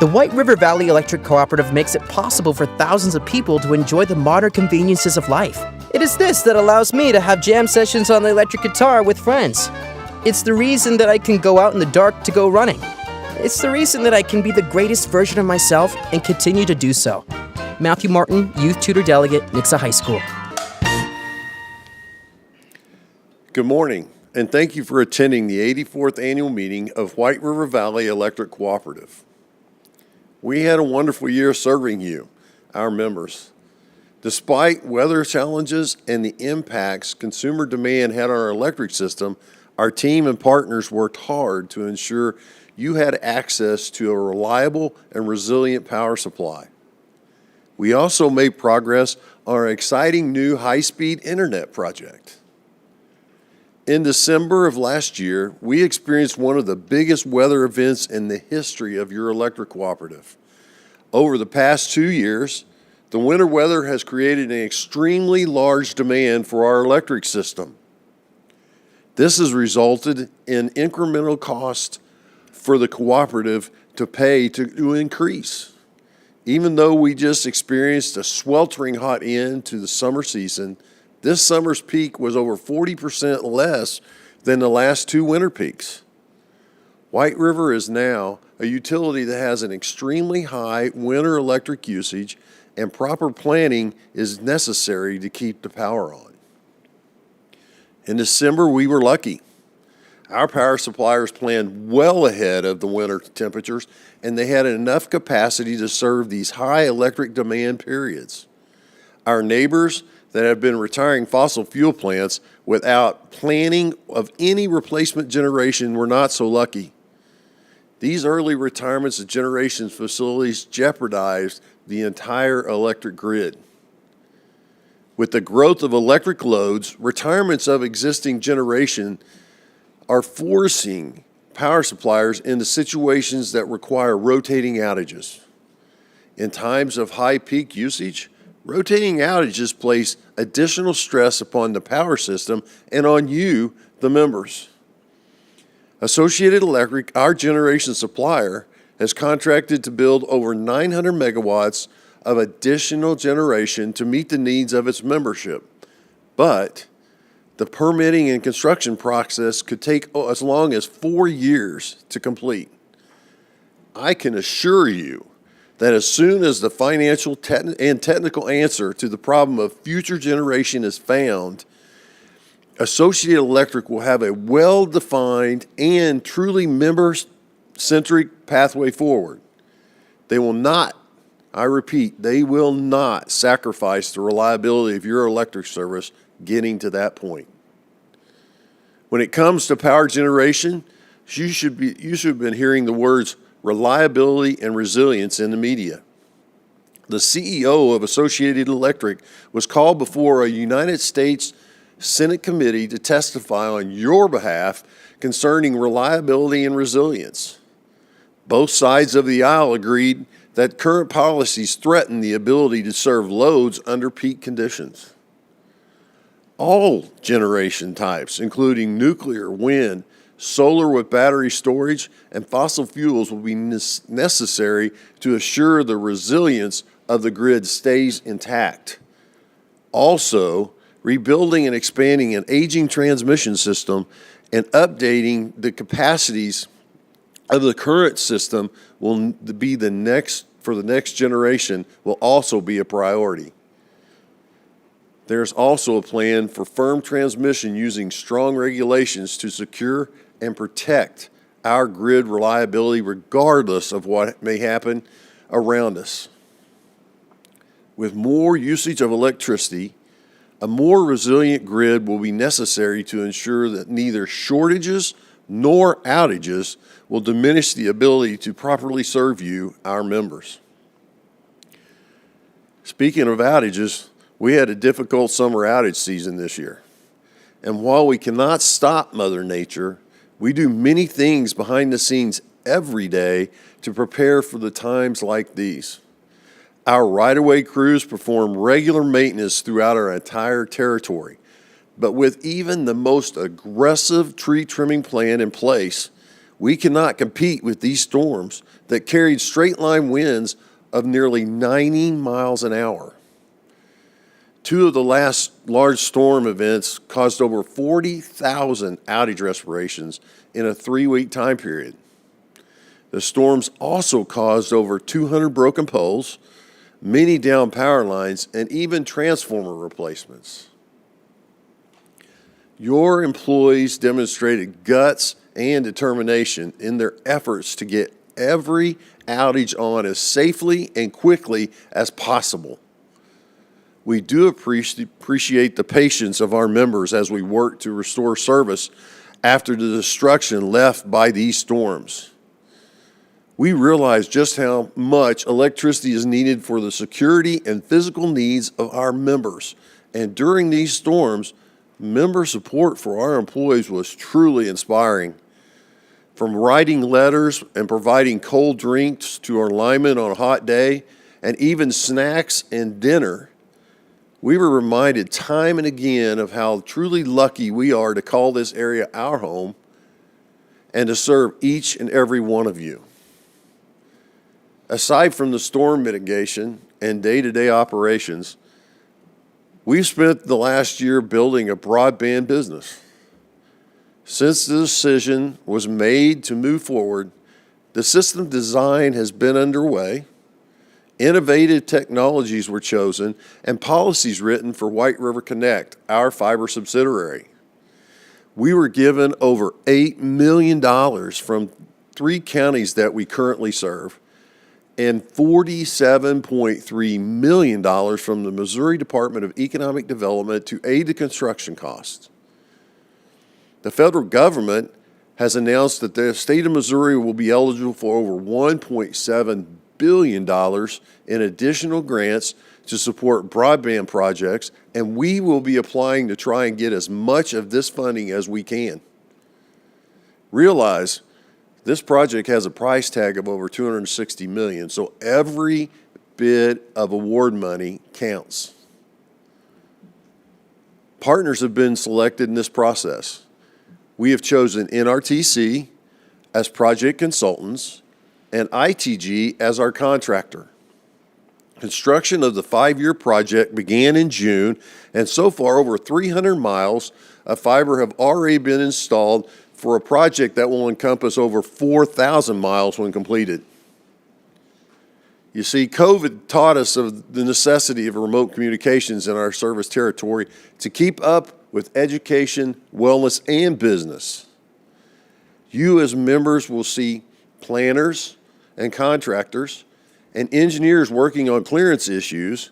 The White River Valley Electric Cooperative makes it possible for thousands of people to enjoy the modern conveniences of life. It is this that allows me to have jam sessions on the electric guitar with friends. It's the reason that I can go out in the dark to go running. It's the reason that I can be the greatest version of myself and continue to do so. Matthew Martin, Youth Tutor Delegate, Nixa High School. Good morning, and thank you for attending the 84th annual meeting of White River Valley Electric Cooperative. We had a wonderful year serving you, our members. Despite weather challenges and the impacts consumer demand had on our electric system, our team and partners worked hard to ensure you had access to a reliable and resilient power supply. We also made progress on our exciting new high-speed internet project. In December of last year, we experienced one of the biggest weather events in the history of your electric cooperative. Over the past 2 years, the winter weather has created an extremely large demand for our electric system. This has resulted in incremental costs for the cooperative to pay to increase. Even though we just experienced a sweltering hot end to the summer season, this summer's peak was over 40% less than the last 2 winter peaks. White River is now a utility that has an extremely high winter electric usage, and proper planning is necessary to keep the power on. In December, we were lucky. Our power suppliers planned well ahead of the winter temperatures, and they had enough capacity to serve these high electric demand periods. Our neighbors that have been retiring fossil fuel plants without planning of any replacement generation were not so lucky. These early retirements of generation facilities jeopardized the entire electric grid. With the growth of electric loads, retirements of existing generation are forcing power suppliers into situations that require rotating outages. In times of high peak usage, rotating outages place additional stress upon the power system and on you, the members. Associated Electric, our generation supplier, has contracted to build over 900 megawatts of additional generation to meet the needs of its membership. But the permitting and construction process could take as long as 4 years to complete. I can assure you that as soon as the financial and technical answer to the problem of future generation is found, Associated Electric will have a well-defined and truly member-centric pathway forward. They will not, I repeat, they will not sacrifice the reliability of your electric service getting to that point. When it comes to power generation, you should have been hearing the words reliability and resilience in the media. The CEO of Associated Electric was called before a United States Senate committee to testify on your behalf concerning reliability and resilience. Both sides of the aisle agreed that current policies threaten the ability to serve loads under peak conditions. All generation types, including nuclear, wind, solar with battery storage, and fossil fuels, will be necessary to assure the resilience of the grid stays intact. Also, rebuilding and expanding an aging transmission system and updating the capacities of the current system will be for the next generation will also be a priority. There's also a plan for firm transmission using strong regulations to secure and protect our grid reliability regardless of what may happen around us. With more usage of electricity, a more resilient grid will be necessary to ensure that neither shortages nor outages will diminish the ability to properly serve you, our members. Speaking of outages, we had a difficult summer outage season this year. And while we cannot stop Mother Nature, we do many things behind the scenes every day to prepare for the times like these. Our right-of-way crews perform regular maintenance throughout our entire territory. But with even the most aggressive tree trimming plan in place, we cannot compete with these storms that carried straight-line winds of nearly 90 miles an hour. Two of the last large storm events caused over 40,000 outage respirations in a 3-week time period. The storms also caused over 200 broken poles, many down power lines, and even transformer replacements. Your employees demonstrated guts and determination in their efforts to get every outage on as safely and quickly as possible. We do appreciate the patience of our members as we work to restore service after the destruction left by these storms. We realize just how much electricity is needed for the security and physical needs of our members. And during these storms, member support for our employees was truly inspiring. From writing letters and providing cold drinks to our linemen on a hot day, and even snacks and dinner, we were reminded time and again of how truly lucky we are to call this area our home and to serve each and every one of you. Aside from the storm mitigation and day-to-day operations, we've spent the last year building a broadband business. Since the decision was made to move forward, the system design has been underway, innovative technologies were chosen, and policies written for White River Connect, our fiber subsidiary. We were given over $8 million from 3 counties that we currently serve, and $47.3 million from the Missouri Department of Economic Development to aid the construction costs. The federal government has announced that the state of Missouri will be eligible for over $1.7 billion in additional grants to support broadband projects, and we will be applying to try and get as much of this funding as we can. Realize this project has a price tag of over $260 million, so every bit of award money counts. Partners have been selected in this process. We have chosen NRTC as project consultants and ITG as our contractor. Construction of the 5-year project began in June, and so far over 300 miles of fiber have already been installed for a project that will encompass over 4,000 miles when completed. You see, COVID taught us of the necessity of remote communications in our service territory to keep up with education, wellness, and business. You as members will see planners and contractors and engineers working on clearance issues,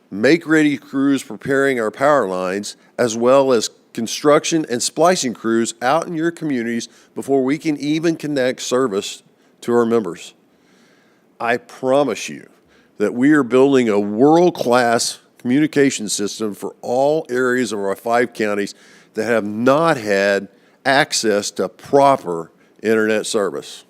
make-ready crews preparing our power lines, as well as construction and splicing crews out in your communities before we can even connect service to our members. I promise you that we are building a world-class communication system for all areas of our 5 counties that have not had access to proper internet service.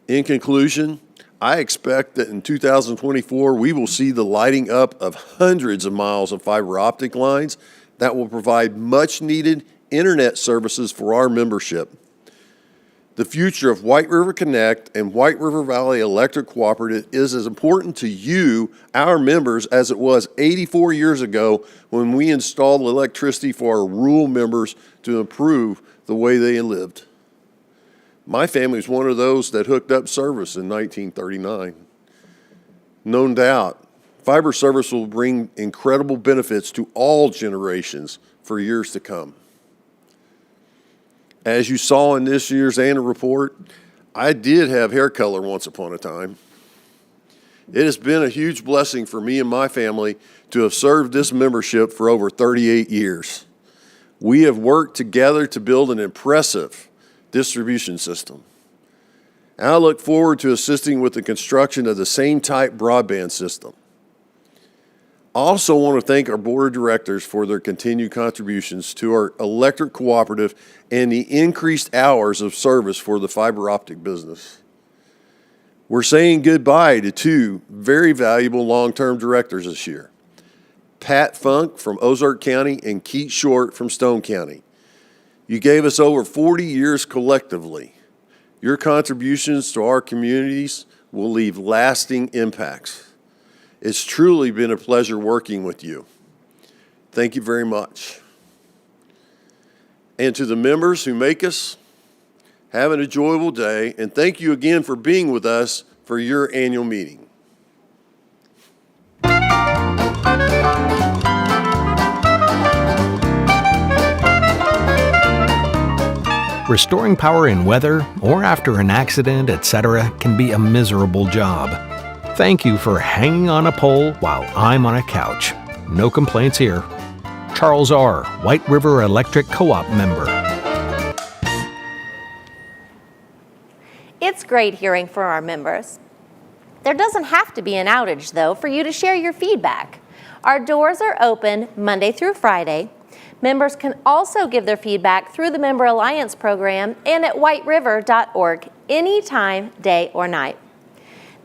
In conclusion, I expect that in 2024, we will see the lighting up of hundreds of miles of fiber optic lines that will provide much-needed internet services for our membership. The future of White River Connect and White River Valley Electric Cooperative is as important to you, our members, as it was 84 years ago when we installed electricity for our rural members to improve the way they lived. My family is one of those that hooked up service in 1939. No doubt, fiber service will bring incredible benefits to all generations for years to come. As you saw in this year's annual report, I did have hair color once upon a time. It has been a huge blessing for me and my family to have served this membership for over 38 years. We have worked together to build an impressive distribution system. And I look forward to assisting with the construction of the same type broadband system. I also want to thank our board of directors for their continued contributions to our electric cooperative and the increased hours of service for the fiber optic business. We're saying goodbye to 2 very valuable long-term directors this year. Pat Funk from Ozark County and Keith Short from Stone County. You gave us over 40 years collectively. Your contributions to our communities will leave lasting impacts. It's truly been a pleasure working with you. Thank you very much. And to the members who make us, have an enjoyable day, and thank you again for being with us for your annual meeting. Restoring power in weather or after an accident, etc., can be a miserable job. Thank you for hanging on a pole while I'm on a couch. No complaints here. Charles R., White River Electric Co-op member. It's great hearing from our members. There doesn't have to be an outage, though, for you to share your feedback. Our doors are open Monday through Friday. Members can also give their feedback through the Member Alliance program and at whiteriver.org anytime, day or night.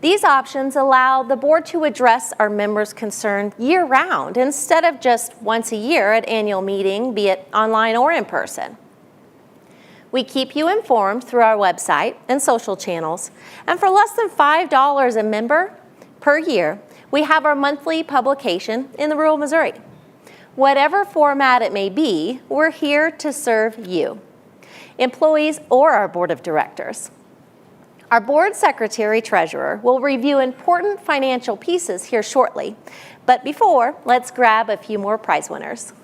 These options allow the board to address our members' concern year-round instead of just once a year at annual meeting, be it online or in person. We keep you informed through our website and social channels, and for less than $5 a member per year, we have our monthly publication in the rural Missouri. Whatever format it may be, we're here to serve you, employees or our board of directors. Our board secretary-treasurer will review important financial pieces here shortly, but before, let's grab a few more prize winners.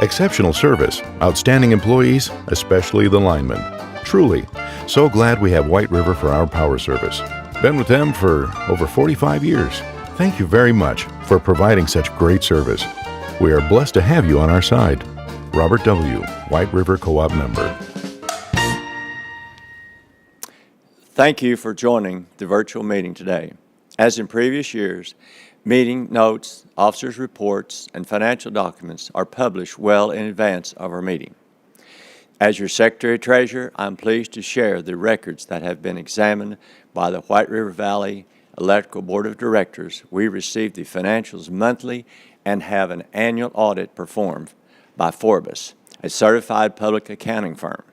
Exceptional service, outstanding employees, especially the linemen. Truly, so glad we have White River for our power service. Been with them for over 45 years. Thank you very much for providing such great service. We are blessed to have you on our side. Robert W., White River Co-op member. Thank you for joining the virtual meeting today. As in previous years, meeting notes, officers' reports, and financial documents are published well in advance of our meeting. As your Secretary-Treasurer, I'm pleased to share the records that have been examined by the White River Valley Electrical Board of Directors. We receive the financials monthly and have an annual audit performed by Forbes, a certified public accounting firm.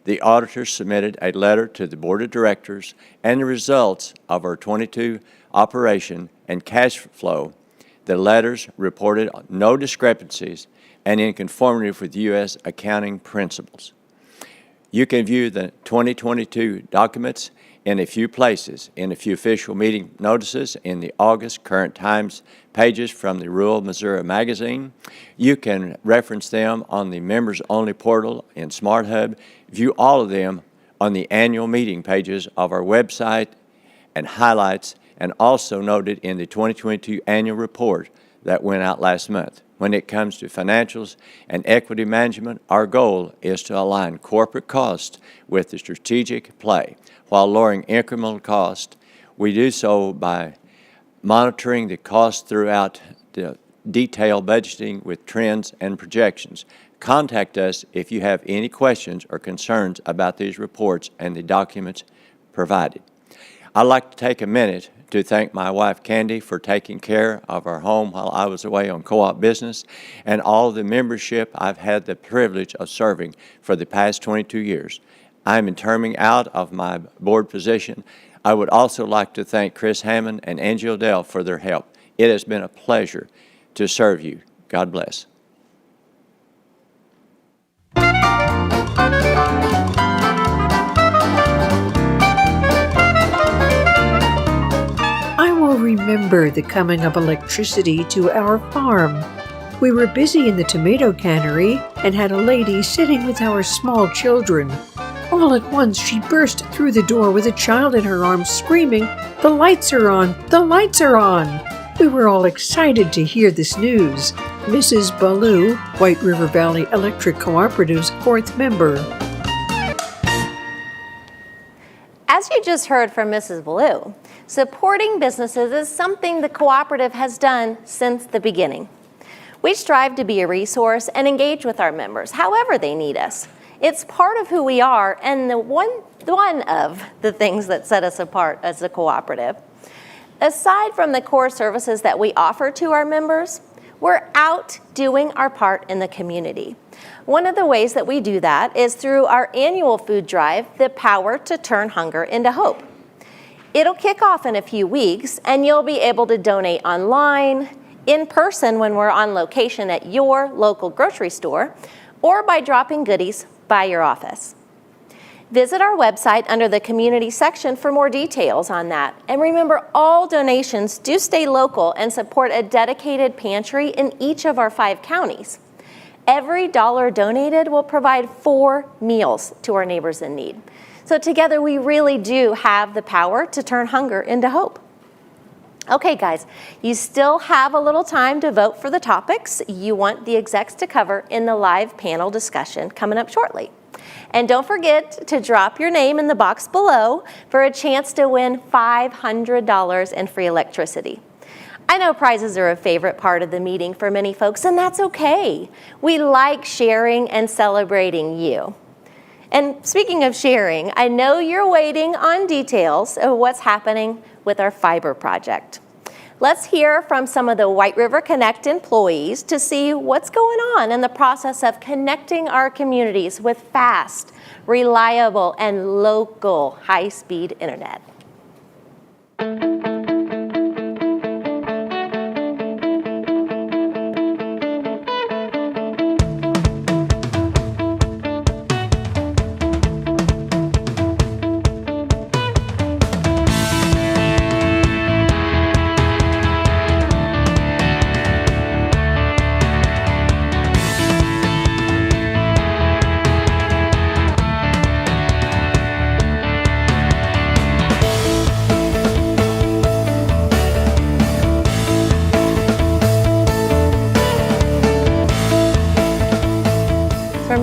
The auditors submitted a letter to the Board of Directors, and the results of our 22 operation and cash flow. The letters reported no discrepancies and in conformity with U.S. accounting principles. You can view the 2022 documents in a few places, in a few official meeting notices, in the August Current Times pages from the Rural Missouri Magazine. You can reference them on the members-only portal in Smart Hub. View all of them on the annual meeting pages of our website and highlights, and also noted in the 2022 annual report that went out last month. When it comes to financials and equity management, our goal is to align corporate costs with the strategic play. While lowering incremental cost, we do so by monitoring the cost throughout the detailed budgeting with trends and projections. Contact us if you have any questions or concerns about these reports and the documents provided. I'd like to take a minute to thank my wife Candy for taking care of our home while I was away on co-op business, and all of the membership I've had the privilege of serving for the past 22 years. I'm in terming out of my board position. I would also like to thank Chris Hammond and Angie Odell for their help. It has been a pleasure to serve you. God bless. I will remember the coming of electricity to our farm. We were busy in the tomato cannery and had a lady sitting with our small children. All at once she burst through the door with a child in her arms screaming, "The lights are on! The lights are on!" We were all excited to hear this news. Mrs. Ballou, White River Valley Electric Cooperative's 4th member. As you just heard from Mrs. Ballou, supporting businesses is something the cooperative has done since the beginning. We strive to be a resource and engage with our members however they need us. It's part of who we are and one of the things that set us apart as a cooperative. Aside from the core services that we offer to our members, we're out doing our part in the community. One of the ways that we do that is through our annual food drive, The Power to Turn Hunger into Hope. It'll kick off in a few weeks, and you'll be able to donate online, in person when we're on location at your local grocery store, or by dropping goodies by your office. Visit our website under the community section for more details on that. And remember, all donations do stay local and support a dedicated pantry in each of our 5 counties. Every dollar donated will provide 4 meals to our neighbors in need. So together we really do have the power to turn hunger into hope. Okay, guys, you still have a little time to vote for the topics you want the execs to cover in the live panel discussion coming up shortly. And don't forget to drop your name in the box below for a chance to win $500 in free electricity. I know prizes are a favorite part of the meeting for many folks, and that's okay. We like sharing and celebrating you. And speaking of sharing, I know you're waiting on details of what's happening with our fiber project. Let's hear from some of the White River Connect employees to see what's going on in the process of connecting our communities with fast, reliable, and local high-speed internet.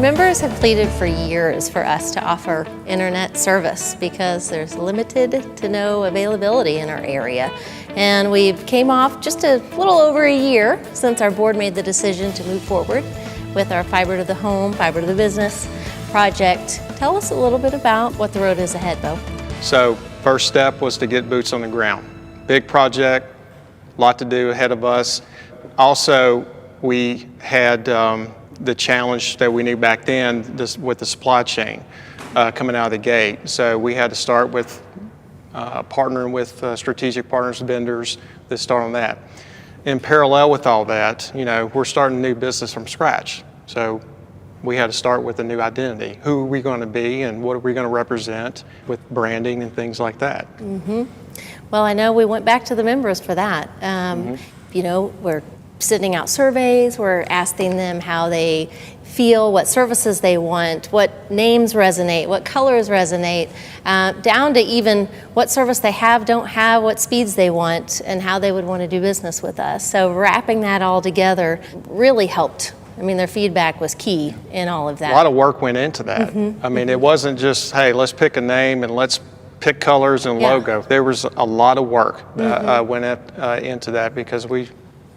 Members have pleaded for years for us to offer internet service because there's limited to no availability in our area. And we came off just a little over a year since our board made the decision to move forward with our fiber to the home, fiber to the business project. Tell us a little bit about what the road is ahead, Bo. So first step was to get boots on the ground. Big project, a lot to do ahead of us. Also, we had the challenge that we knew back then with the supply chain coming out of the gate. So we had to start with partnering with strategic partners, vendors that start on that. In parallel with all that, we're starting a new business from scratch. So we had to start with a new identity. Who are we going to be and what are we going to represent with branding and things like that? Well, I know we went back to the members for that. We're sending out surveys, we're asking them how they feel, what services they want, what names resonate, what colors resonate, down to even what service they have, don't have, what speeds they want, and how they would want to do business with us. So wrapping that all together really helped. I mean, their feedback was key in all of that. A lot of work went into that. I mean, it wasn't just, hey, let's pick a name and let's pick colors and logo. There was a lot of work that went into that because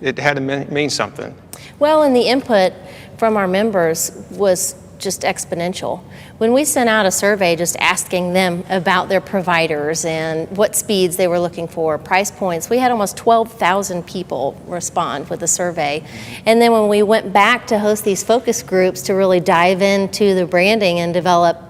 it had to mean something. Well, and the input from our members was just exponential. When we sent out a survey just asking them about their providers and what speeds they were looking for, price points, we had almost 12,000 people respond with the survey. And then when we went back to host these focus groups to really dive into the branding and develop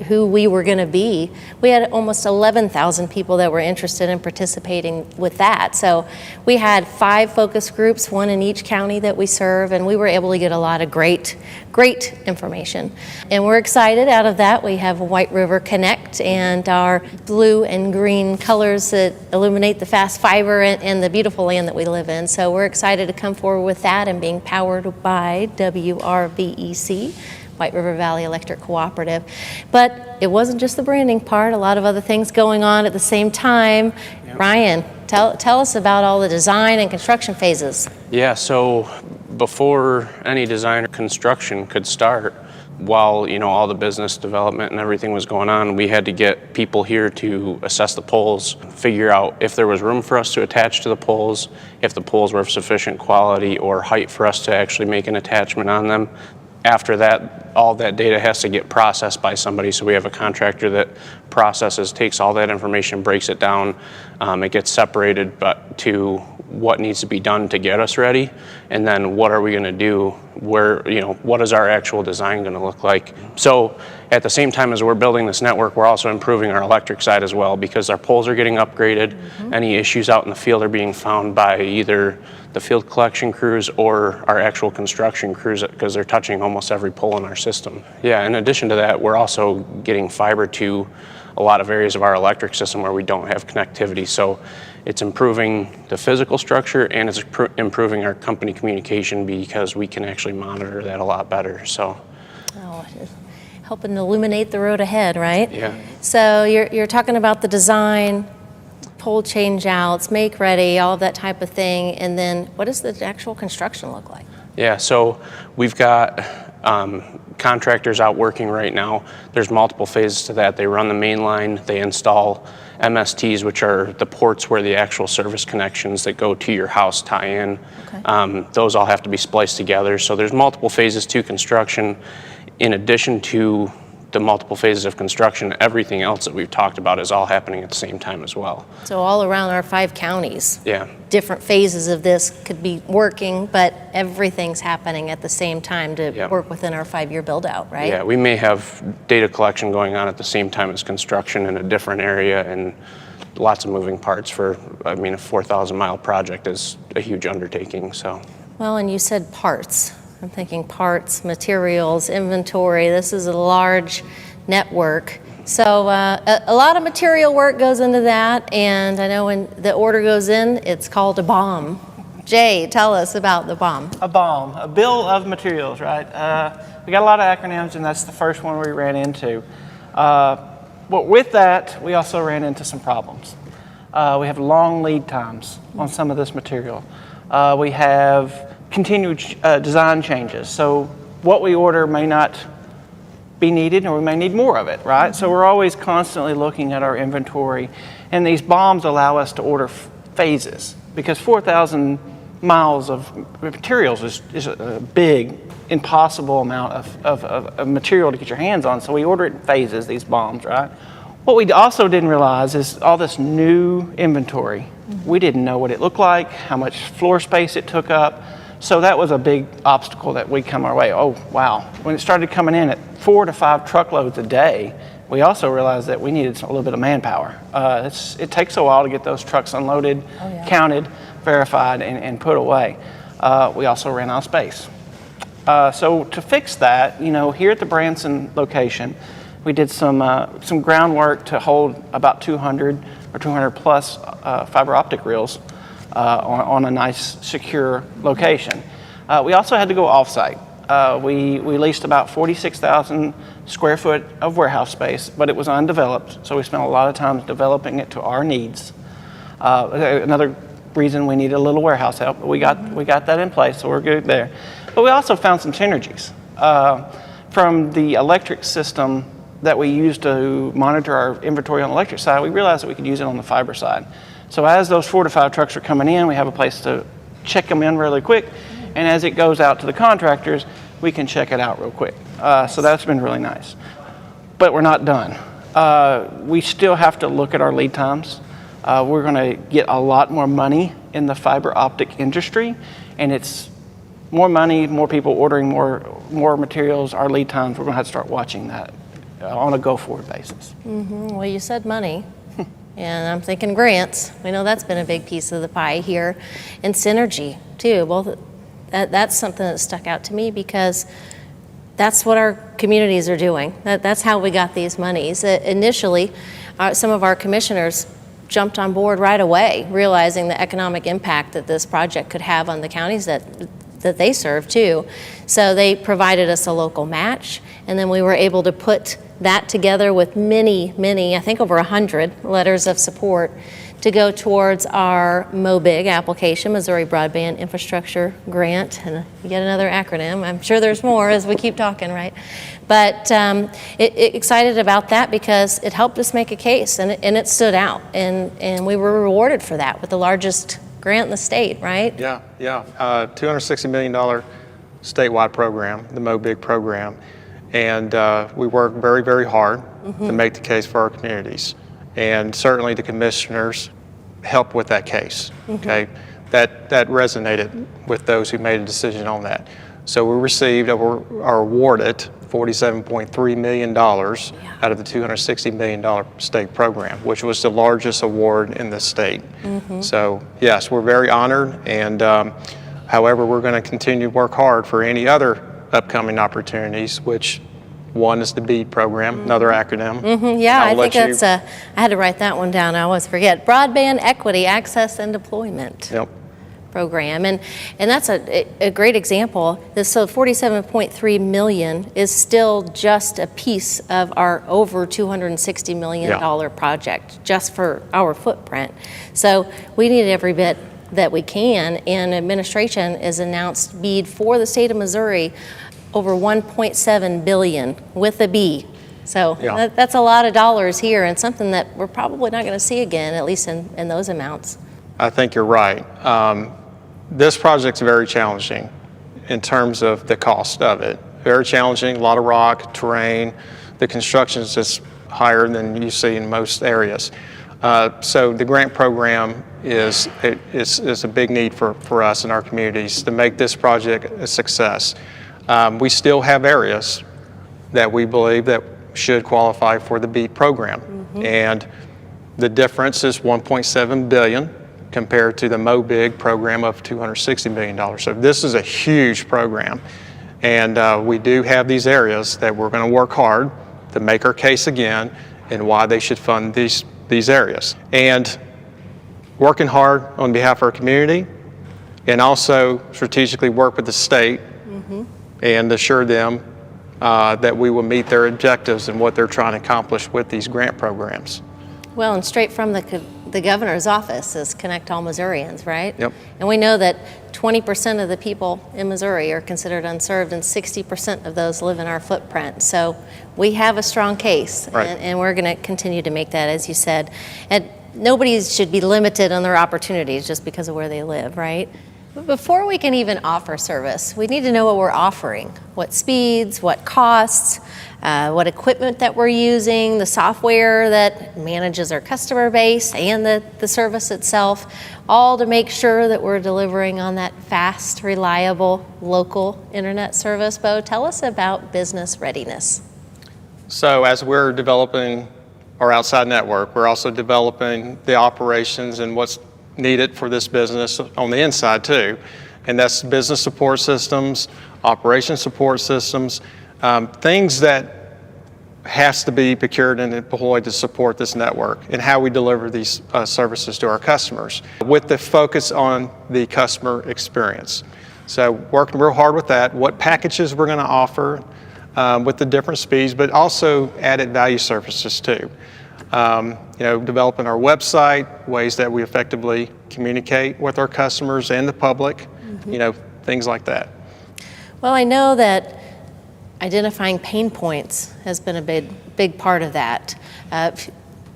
who we were going to be, we had almost 11,000 people that were interested in participating with that. So we had 5 focus groups, 1 in each county that we serve, and we were able to get a lot of great information. And we're excited out of that. We have White River Connect and our blue and green colors that illuminate the fast fiber and the beautiful land that we live in. So we're excited to come forward with that and being powered by WRVEC, White River Valley Electric Cooperative. But it wasn't just the branding part, a lot of other things going on at the same time. Yep. Ryan, tell us about all the design and construction phases. Yeah, so before any design or construction could start, while all the business development and everything was going on, we had to get people here to assess the poles, figure out if there was room for us to attach to the poles, if the poles were of sufficient quality or height for us to actually make an attachment on them. After that, all that data has to get processed by somebody, so we have a contractor that processes, takes all that information, breaks it down, it gets separated but to what needs to be done to get us ready, and then what are we going to do, what is our actual design going to look like. So at the same time as we're building this network, we're also improving our electric side as well, because our poles are getting upgraded. Any issues out in the field are being found by either the field collection crews or our actual construction crews, because they're touching almost every pole in our system. Yeah, in addition to that, we're also getting fiber to a lot of areas of our electric system where we don't have connectivity. So it's improving the physical structure and it's improving our company communication, because we can actually monitor that a lot better. So, helping to illuminate the road ahead, right? Yeah. So you're talking about the design, pole change outs, make ready, all of that type of thing, and then what does the actual construction look like? Yeah, so we've got contractors out working right now. There's multiple phases to that. They run the main line, they install MSTs, which are the ports where the actual service connections that go to your house tie in. Okay. Those all have to be spliced together. So there's multiple phases to construction. In addition to the multiple phases of construction, everything else that we've talked about is all happening at the same time as well. So all around our 5 counties, yeah, different phases of this could be working, but everything's happening at the same time to work within our 5-year build out, right? Yeah, we may have data collection going on at the same time as construction in a different area, and lots of moving parts a 4,000 mile project is a huge undertaking, so. Well, and you said parts. I'm thinking parts, materials, inventory. This is a large network. So a lot of material work goes into that, and I know when the order goes in, it's called a BOM. Jay, tell us about the BOM. A BOM, a bill of materials, right? We got a lot of acronyms, and that's the first one we ran into. But with that, we also ran into some problems. We have long lead times on some of this material. We have continued design changes. So what we order may not be needed, or we may need more of it, right? So we're always constantly looking at our inventory, and these BOMs allow us to order phases, because 4,000 miles of materials is a big, impossible amount of material to get your hands on. So we order it in phases, these bombs, right? What we also didn't realize is all this new inventory. We didn't know what it looked like, how much floor space it took up. So that was a big obstacle that we come our way. Oh, wow. When it started coming in at 4 to 5 truckloads a day, we also realized that we needed a little bit of manpower. It takes a while to get those trucks unloaded, counted, verified, and put away. We also ran out of space. So to fix that, here at the Branson location, we did some groundwork to hold about 200 or 200 plus fiber optic reels on a nice, secure location. We also had to go offsite. We leased about 46,000 square foot of warehouse space, but it was undeveloped, so we spent a lot of time developing it to our needs. Another reason we needed a little warehouse help, but we got that in place, so we're good there. But we also found some synergies. From the electric system that we use to monitor our inventory on the electric side, we realized that we could use it on the fiber side. So as those 4 to 5 trucks are coming in, we have a place to check them in really quick, and as it goes out to the contractors, we can check it out real quick. So that's been really nice. But we're not done. We still have to look at our lead times. We're going to get a lot more money in the fiber optic industry, and it's more money, more people ordering more materials, our lead times, we're going to have to start watching that on a go-forward basis. Well, you said money, and I'm thinking grants. We know that's been a big piece of the pie here, and synergy too. Both that's something that stuck out to me because that's what our communities are doing. That's how we got these monies. Initially, some of our commissioners jumped on board right away, realizing the economic impact that this project could have on the counties that they serve too. So they provided us a local match, and then we were able to put that together with many, I think over 100 letters of support to go towards our MOBIG application, Missouri Broadband Infrastructure Grant, and yet another acronym. I'm sure there's more as we keep talking, right? But excited about that because it helped us make a case, and it stood out, and we were rewarded for that with the largest grant in the state, right? Yeah. $260 million statewide program, the MOBIG program. And we work very, very hard to make the case for our communities. And certainly the commissioners help with that case, okay? That resonated with those who made a decision on that. So we received, or are awarded, $47.3 million out of the $260 million state program, which was the largest award in the state. So yes, we're very honored, and however, we're going to continue to work hard for any other upcoming opportunities, which one is the BEAD program, another acronym. Yeah, I think that's, I had to write that one down, I always forget. Broadband Equity Access and Deployment Program, and that's a great example. So $47.3 million is still just a piece of our over $260 million project, just for our footprint. So we need every bit that we can, and administration has announced BEAD for the state of Missouri over $1.7 billion with a B. So that's a lot of dollars here, and something that we're probably not going to see again, at least in those amounts. I think you're right. This project's very challenging in terms of the cost of it. Very challenging, a lot of rock, terrain. The construction is just higher than you see in most areas. So the grant program is a big need for us in our communities to make this project a success. We still have areas that we believe that should qualify for the BEAD program. And the difference is $1.7 billion compared to the MOBIG program of $260 million. So this is a huge program. And we do have these areas that we're going to work hard to make our case again and why they should fund these areas. And working hard on behalf of our community, and also strategically work with the state and assure them that we will meet their objectives and what they're trying to accomplish with these grant programs. Well, and straight from the governor's office is Connect All Missourians, right? Yep. And we know that 20% of the people in Missouri are considered unserved, and 60% of those live in our footprint. So we have a strong case, and we're going to continue to make that, as you said. And nobody should be limited on their opportunities just because of where they live, right? But before we can even offer service, we need to know what we're offering, what speeds, what costs, what equipment that we're using, the software that manages our customer base and the service itself, all to make sure that we're delivering on that fast, reliable, local internet service. Bo, tell us about business readiness. So as we're developing our outside network, we're also developing the operations and what's needed for this business on the inside too. And that's business support systems, operation support systems, things that has to be procured and deployed to support this network and how we deliver these services to our customers with the focus on the customer experience. So working real hard with that, what packages we're going to offer with the different speeds, but also added value services too. Developing our website, ways that we effectively communicate with our customers and the public, things like that. Well, I know that identifying pain points has been a big part of that.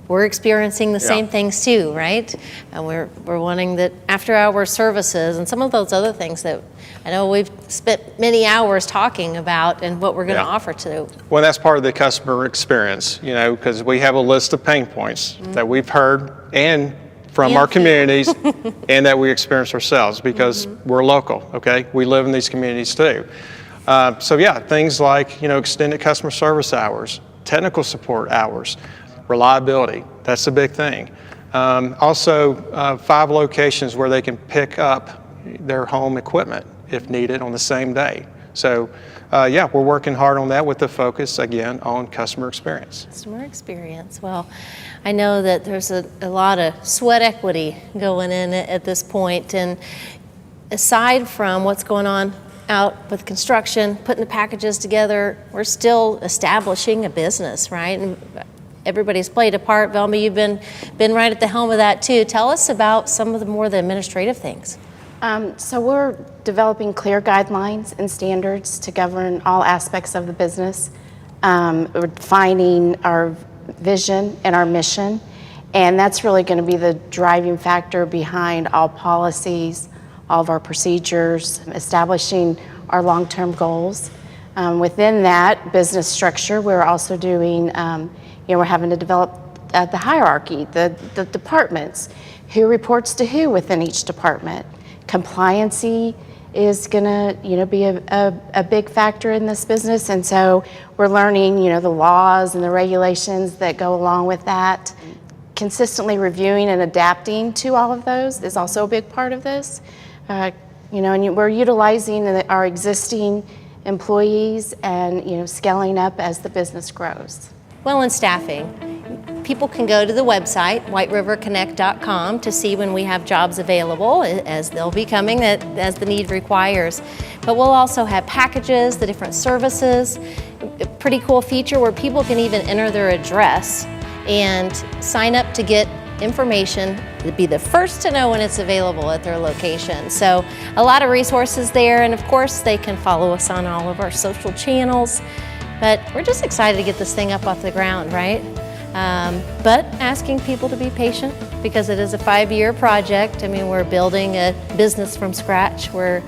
We're experiencing the same things too, right? And we're wanting that after-hour services and some of those other things that I know we've spent many hours talking about and what we're going to offer to. Well, that's part of the customer experience, because we have a list of pain points that we've heard and from our communities and that we experience ourselves because we're local, okay? We live in these communities too. Things like, extended customer service hours, technical support hours, reliability, that's a big thing. Also, 5 locations where they can pick up their home equipment if needed on the same day. So, we're working hard on that with the focus, again, on customer experience. Customer experience. Well, I know that there's a lot of sweat equity going in at this point, and aside from what's going on out with construction, putting the packages together, we're still establishing a business, right? And everybody's played a part. Velma, you've been right at the helm of that too. Tell us about some of the administrative things. So we're developing clear guidelines and standards to govern all aspects of the business. We're defining our vision and our mission, and that's really going to be the driving factor behind all policies, all of our procedures, establishing our long-term goals. Within that business structure, we're also doing, we're having to develop the hierarchy, the departments, who reports to who within each department. Compliancy is going to, be a big factor in this business, and so we're learning, the laws and the regulations that go along with that. Consistently reviewing and adapting to all of those is also a big part of this. And we're utilizing our existing employees and, scaling up as the business grows. Well, in staffing, people can go to the website, whiteriverconnect.com, to see when we have jobs available, as they'll be coming as the need requires. But we'll also have packages, the different services, a pretty cool feature where people can even enter their address and sign up to get information to be the first to know when it's available at their location. So a lot of resources there, and of course they can follow us on all of our social channels. But we're just excited to get this thing up off the ground, right? But asking people to be patient because it is a 5-year project. I mean, we're building a business from scratch. We're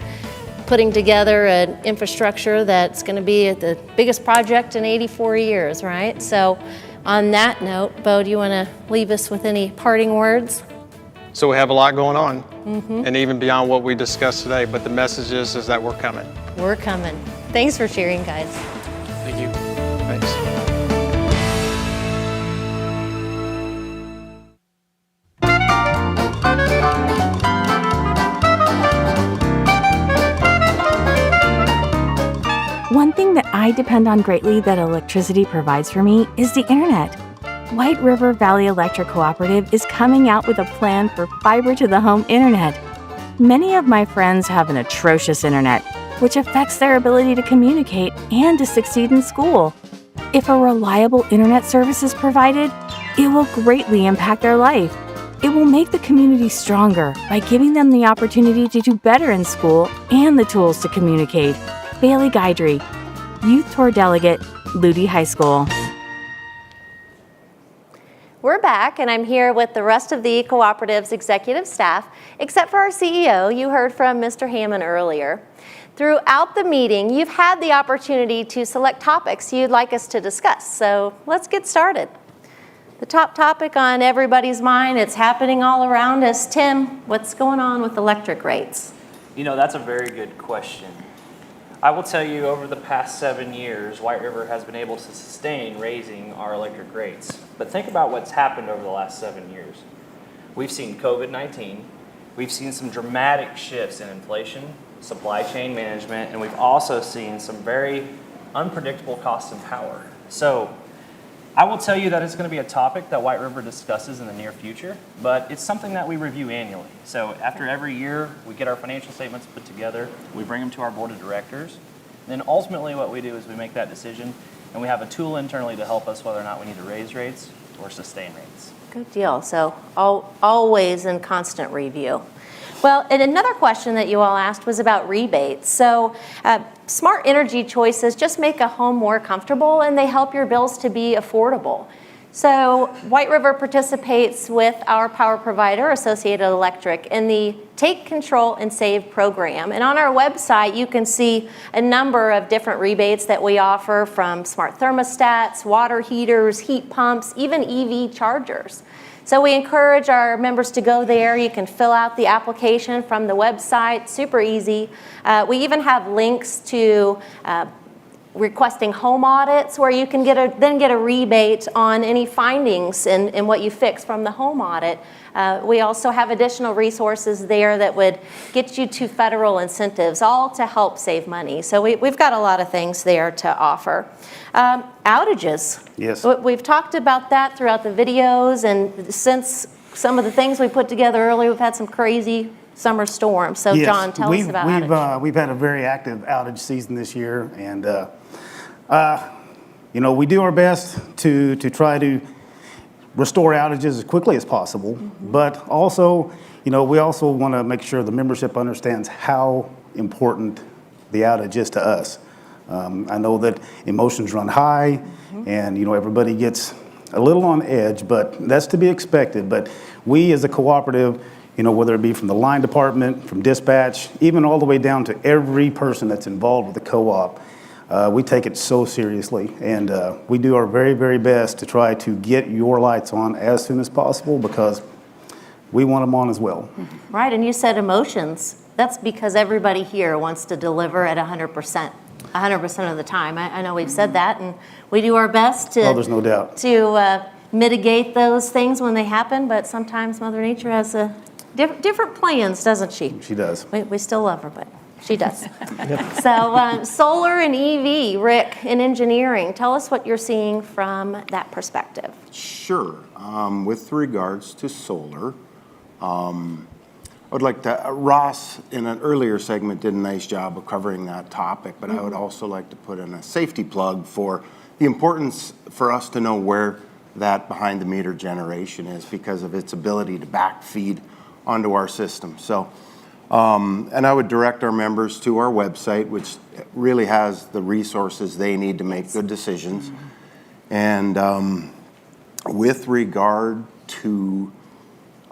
putting together an infrastructure that's going to be the biggest project in 84 years, right? So on that note, Bo, do you want to leave us with any parting words? So we have a lot going on, and even beyond what we discussed today, but the message is that we're coming. We're coming. Thanks for sharing, guys. Thank you. Thanks. One thing that I depend on greatly that electricity provides for me is the internet. White River Valley Electric Cooperative is coming out with a plan for fiber-to-the-home internet. Many of my friends have an atrocious internet, which affects their ability to communicate and to succeed in school. If a reliable internet service is provided, it will greatly impact their life. It will make the community stronger by giving them the opportunity to do better in school and the tools to communicate. Bailey Guidry, Youth Tour Delegate, Ludi High School. We're back, and I'm here with the rest of the Cooperative's executive staff, except for our CEO. You heard from Mr. Hammond earlier. Throughout the meeting, you've had the opportunity to select topics you'd like us to discuss, so let's get started. The top topic on everybody's mind, it's happening all around us. Tim, what's going on with electric rates? You know, that's a very good question. I will tell you, over the past 7 years, White River has been able to sustain raising our electric rates. But think about what's happened over the last 7 years. We've seen COVID-19, we've seen some dramatic shifts in inflation, supply chain management, and we've also seen some very unpredictable costs in power. So I will tell you that it's going to be a topic that White River discusses in the near future, but it's something that we review annually. So after every year, we get our financial statements put together, we bring them to our board of directors, then ultimately what we do is we make that decision, and we have a tool internally to help us whether or not we need to raise rates or sustain rates. Good deal. So always in constant review. Well, and another question that you all asked was about rebates. So smart energy choices just make a home more comfortable, and they help your bills to be affordable. So White River participates with our power provider, Associated Electric, in the Take Control and Save program. And on our website, you can see a number of different rebates that we offer, from smart thermostats, water heaters, heat pumps, even EV chargers. So we encourage our members to go there. You can fill out the application from the website, super easy. We even have links to requesting home audits, where you can then get a rebate on any findings in what you fix from the home audit. We also have additional resources there that would get you to federal incentives, all to help save money. So we've got a lot of things there to offer. Outages. Yes. We've talked about that throughout the videos, and since some of the things we put together earlier, we've had some crazy summer storms. So Yes. John, tell us about outages. We've had a very active outage season this year, and you know, we do our best to try to restore outages as quickly as possible, but also, you know, we also want to make sure the membership understands how important the outage is to us. I know that emotions run high, and you know, everybody gets a little on edge, but that's to be expected. But we as a cooperative, you know, whether it be from the line department, from dispatch, even all the way down to every person that's involved with the co-op, we take it so seriously, and we do our very, very best to try to get your lights on as soon as possible, because we want them on as well. Right, and you said emotions. That's because everybody here wants to deliver at 100%. 100% of the time. I know we've said that, and we do our best to, there's no doubt, to mitigate those things when they happen, but sometimes Mother Nature has different plans, doesn't she? She does. We still love her, but she does. So solar and EV, Rick, in engineering, tell us what you're seeing from that perspective. Sure. With regards to solar, I would like to, Ross in an earlier segment did a nice job of covering that topic, but I would also like to put in a safety plug for the importance for us to know where that behind the meter generation is, because of its ability to backfeed onto our system. So, and I would direct our members to our website, which really has the resources they need to make good decisions. And with regard to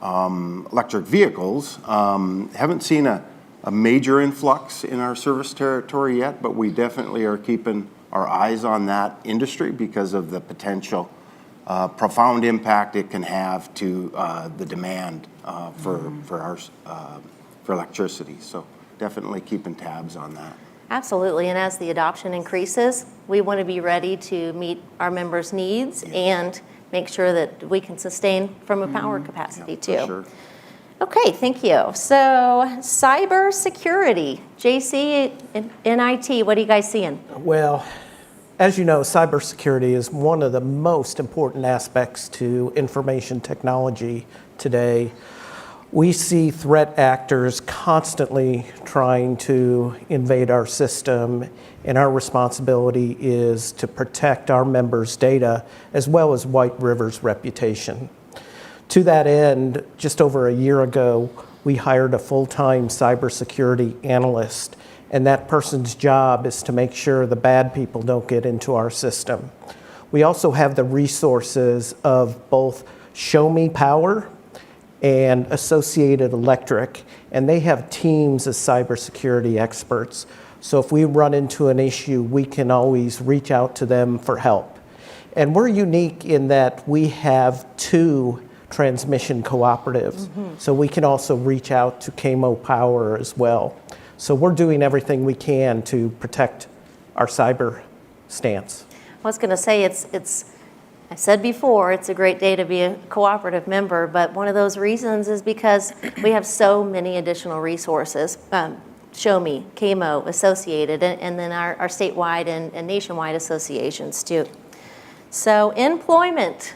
electric vehicles, haven't seen a major influx in our service territory yet, but we definitely are keeping our eyes on that industry because of the potential profound impact it can have to the demand for electricity. So definitely keeping tabs on that. Absolutely, and as the adoption increases, we want to be ready to meet our members' needs and make sure that we can sustain from a power capacity too. Sure. Okay, thank you. So cyber security, JC in IT, what are you guys seeing? Well, as you know, cybersecurity is one of the most important aspects to information technology today. We see threat actors constantly trying to invade our system, and our responsibility is to protect our members' data as well as White River's reputation. To that end, just over a year ago, we hired a full-time cybersecurity analyst, and that person's job is to make sure the bad people don't get into our system. We also have the resources of both Show Me Power and Associated Electric, and they have teams of cybersecurity experts. So if we run into an issue, we can always reach out to them for help. And we're unique in that we have 2 transmission cooperatives. So we can also reach out to KMO Power as well. So we're doing everything we can to protect our cyber stance. I was going to say, I said before, it's a great day to be a cooperative member, but one of those reasons is because we have so many additional resources. Show Me, KMO, Associated, and then our statewide and nationwide associations too. So employment.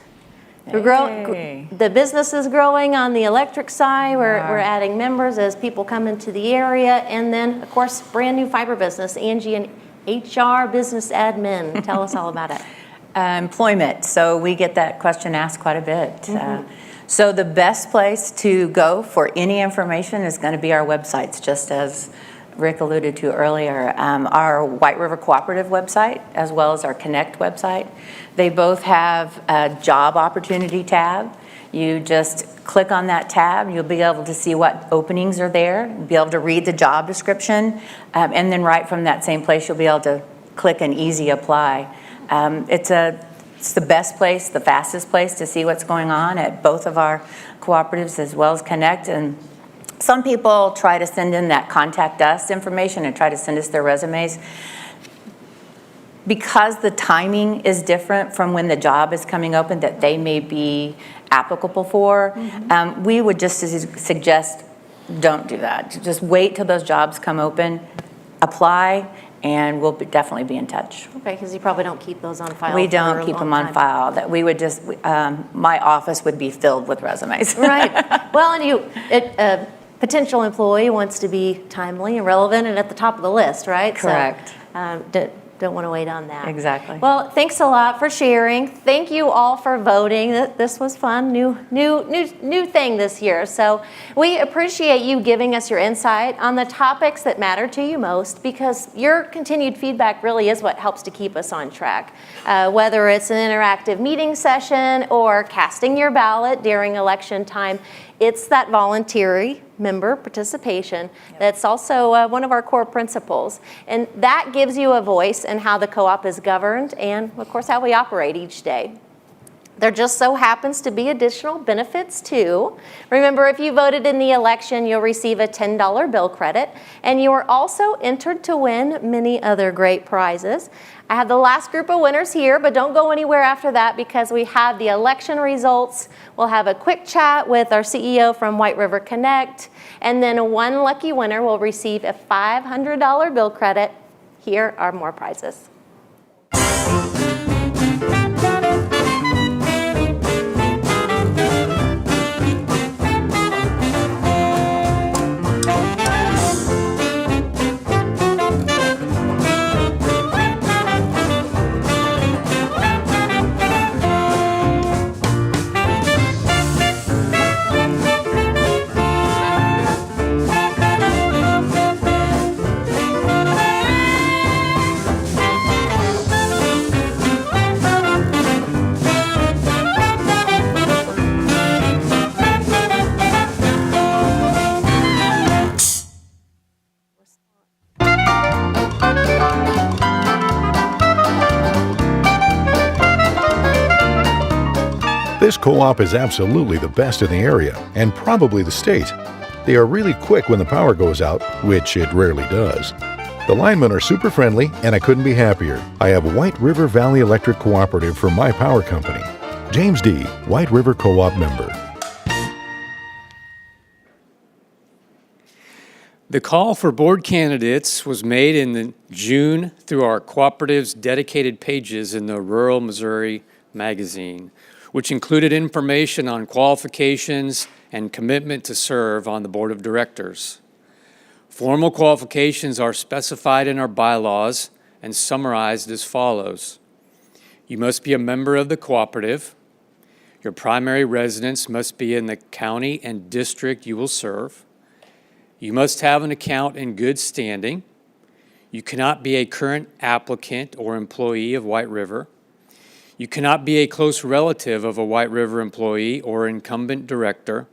The business is growing on the electric side. We're adding members as people come into the area. And then, of course, brand new fiber business, Angie and HR Business Admin. Tell us all about it. Employment. So we get that question asked quite a bit. So the best place to go for any information is going to be our websites, just as Rick alluded to earlier. Our White River Cooperative website, as well as our Connect website. They both have a job opportunity tab. You just click on that tab, you'll be able to see what openings are there, be able to read the job description, and then right from that same place, you'll be able to click an easy apply. It's the best place, the fastest place to see what's going on at both of our cooperatives as well as Connect. And some people try to send in that contact us information and try to send us their resumes. Because the timing is different from when the job is coming open that they may be applicable for, we would just suggest don't do that. Just wait till those jobs come open, apply, and we'll definitely be in touch. Okay, because you probably don't keep those on file. We don't keep them on file. That we would just, my office would be filled with resumes. Right. Well, and a potential employee wants to be timely and relevant and at the top of the list, right? Correct. So, don't want to wait on that. Exactly. Well, thanks a lot for sharing. Thank you all for voting. This was fun, new thing this year. So we appreciate you giving us your insight on the topics that matter to you most, because your continued feedback really is what helps to keep us on track. Whether it's an interactive meeting session or casting your ballot during election time, it's that voluntary member participation that's also one of our core principles. And that gives you a voice in how the co-op is governed and, of course, how we operate each day. There just so happens to be additional benefits too. Remember, if you voted in the election, you'll receive a $10 bill credit, and you are also entered to win many other great prizes. I have the last group of winners here, but don't go anywhere after that because we have the election results. We'll have a quick chat with our CEO from White River Connect, and then one lucky winner will receive a $500 bill credit. Here are more prizes. This co-op is absolutely the best in the area, and probably the state. They are really quick when the power goes out, which it rarely does. The linemen are super friendly, and I couldn't be happier. I have White River Valley Electric Cooperative from my power company. James D., White River Co-op member. The call for board candidates was made in June through our cooperative's dedicated pages in the Rural Missouri magazine, which included information on qualifications and commitment to serve on the board of directors. Formal qualifications are specified in our bylaws and summarized as follows. You must be a member of the cooperative. Your primary residence must be in the county and district you will serve. You must have an account in good standing. You cannot be a current applicant or employee of White River. You cannot be a close relative of a White River employee or incumbent director.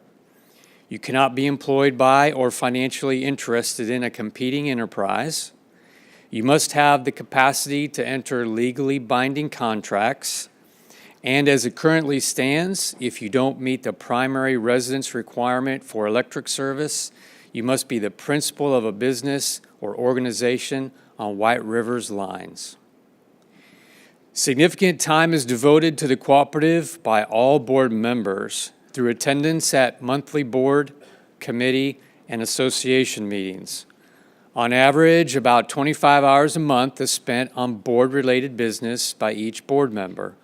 You cannot be employed by or financially interested in a competing enterprise. You must have the capacity to enter legally binding contracts. And as it currently stands, if you don't meet the primary residence requirement for electric service, you must be the principal of a business or organization on White River's lines. Significant time is devoted to the cooperative by all board members through attendance at monthly board, committee, and association meetings. On average, about 25 hours a month is spent on board-related business by each board member.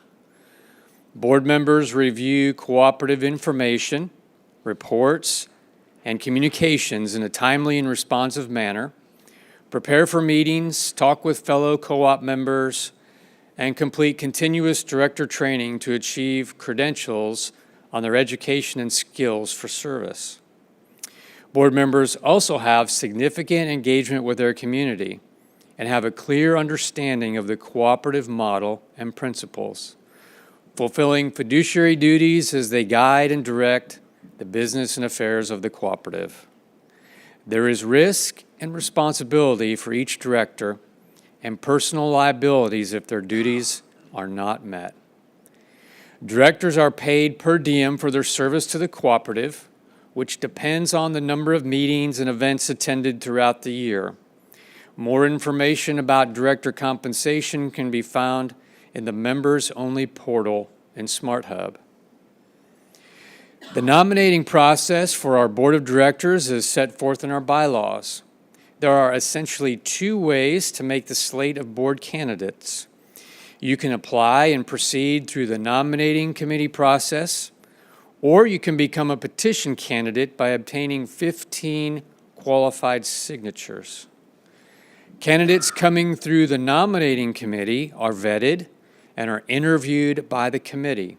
Board members review cooperative information, reports, and communications in a timely and responsive manner, prepare for meetings, talk with fellow co-op members, and complete continuous director training to achieve credentials on their education and skills for service. Board members also have significant engagement with their community and have a clear understanding of the cooperative model and principles, fulfilling fiduciary duties as they guide and direct the business and affairs of the cooperative. There is risk and responsibility for each director and personal liabilities if their duties are not met. Directors are paid per diem for their service to the cooperative, which depends on the number of meetings and events attended throughout the year. More information about director compensation can be found in the members-only portal in SmartHub. The nominating process for our board of directors is set forth in our bylaws. There are essentially two ways to make the slate of board candidates. You can apply and proceed through the nominating committee process, or you can become a petition candidate by obtaining 15 qualified signatures. Candidates coming through the nominating committee are vetted and are interviewed by the committee.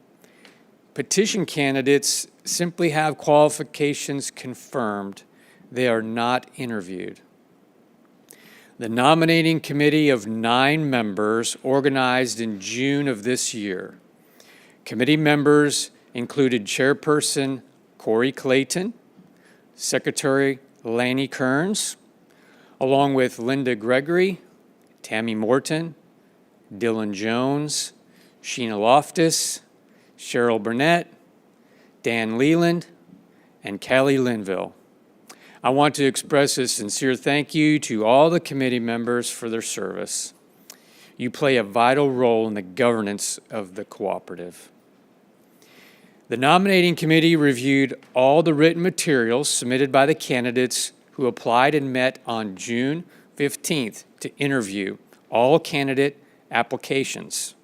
Petition candidates simply have qualifications confirmed. They are not interviewed. The nominating committee of 9 members organized in June of this year. Committee members included Chairperson Corey Clayton, Secretary Lanny Kearns, along with Linda Gregory, Tammy Morton, Dylan Jones, Sheena Loftus, Cheryl Burnett, Dan Leland, and Callie Linville. I want to express a sincere thank you to all the committee members for their service. You play a vital role in the governance of the cooperative. The nominating committee reviewed all the written materials submitted by the candidates who applied and met on June 15th to interview all candidate applications.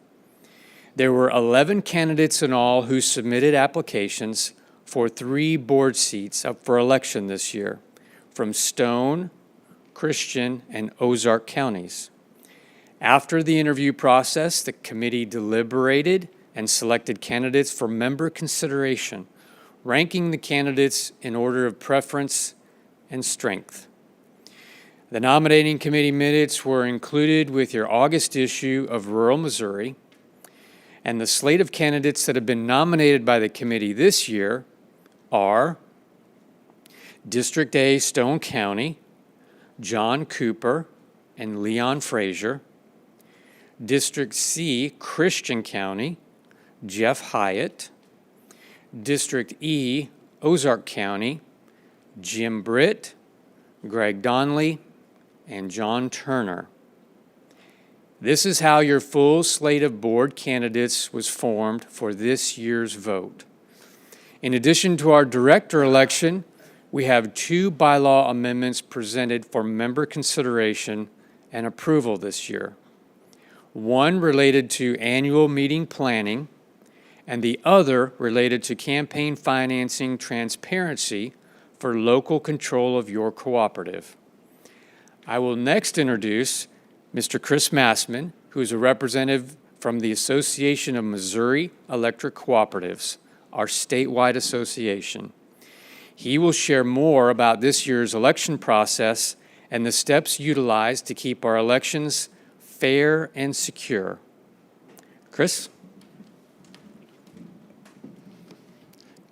There were 11 candidates in all who submitted applications for 3 board seats up for election this year from Stone, Christian, and Ozark counties. After the interview process, the committee deliberated and selected candidates for member consideration, ranking the candidates in order of preference and strength. The nominating committee minutes were included with your August issue of Rural Missouri, and the slate of candidates that have been nominated by the committee this year are District A, Stone County, John Cooper and Leon Frazier. District C, Christian County, Jeff Hyatt. District E, Ozark County, Jim Britt, Greg Donnelly, and John Turner. This is how your full slate of board candidates was formed for this year's vote. In addition to our director election, we have 2 bylaw amendments presented for member consideration and approval this year. One related to annual meeting planning, and the other related to campaign financing transparency for local control of your cooperative. I will next introduce Mr. Chris Massman, who is a representative from the Association of Missouri Electric Cooperatives, our statewide association. He will share more about this year's election process and the steps utilized to keep our elections fair and secure. Chris?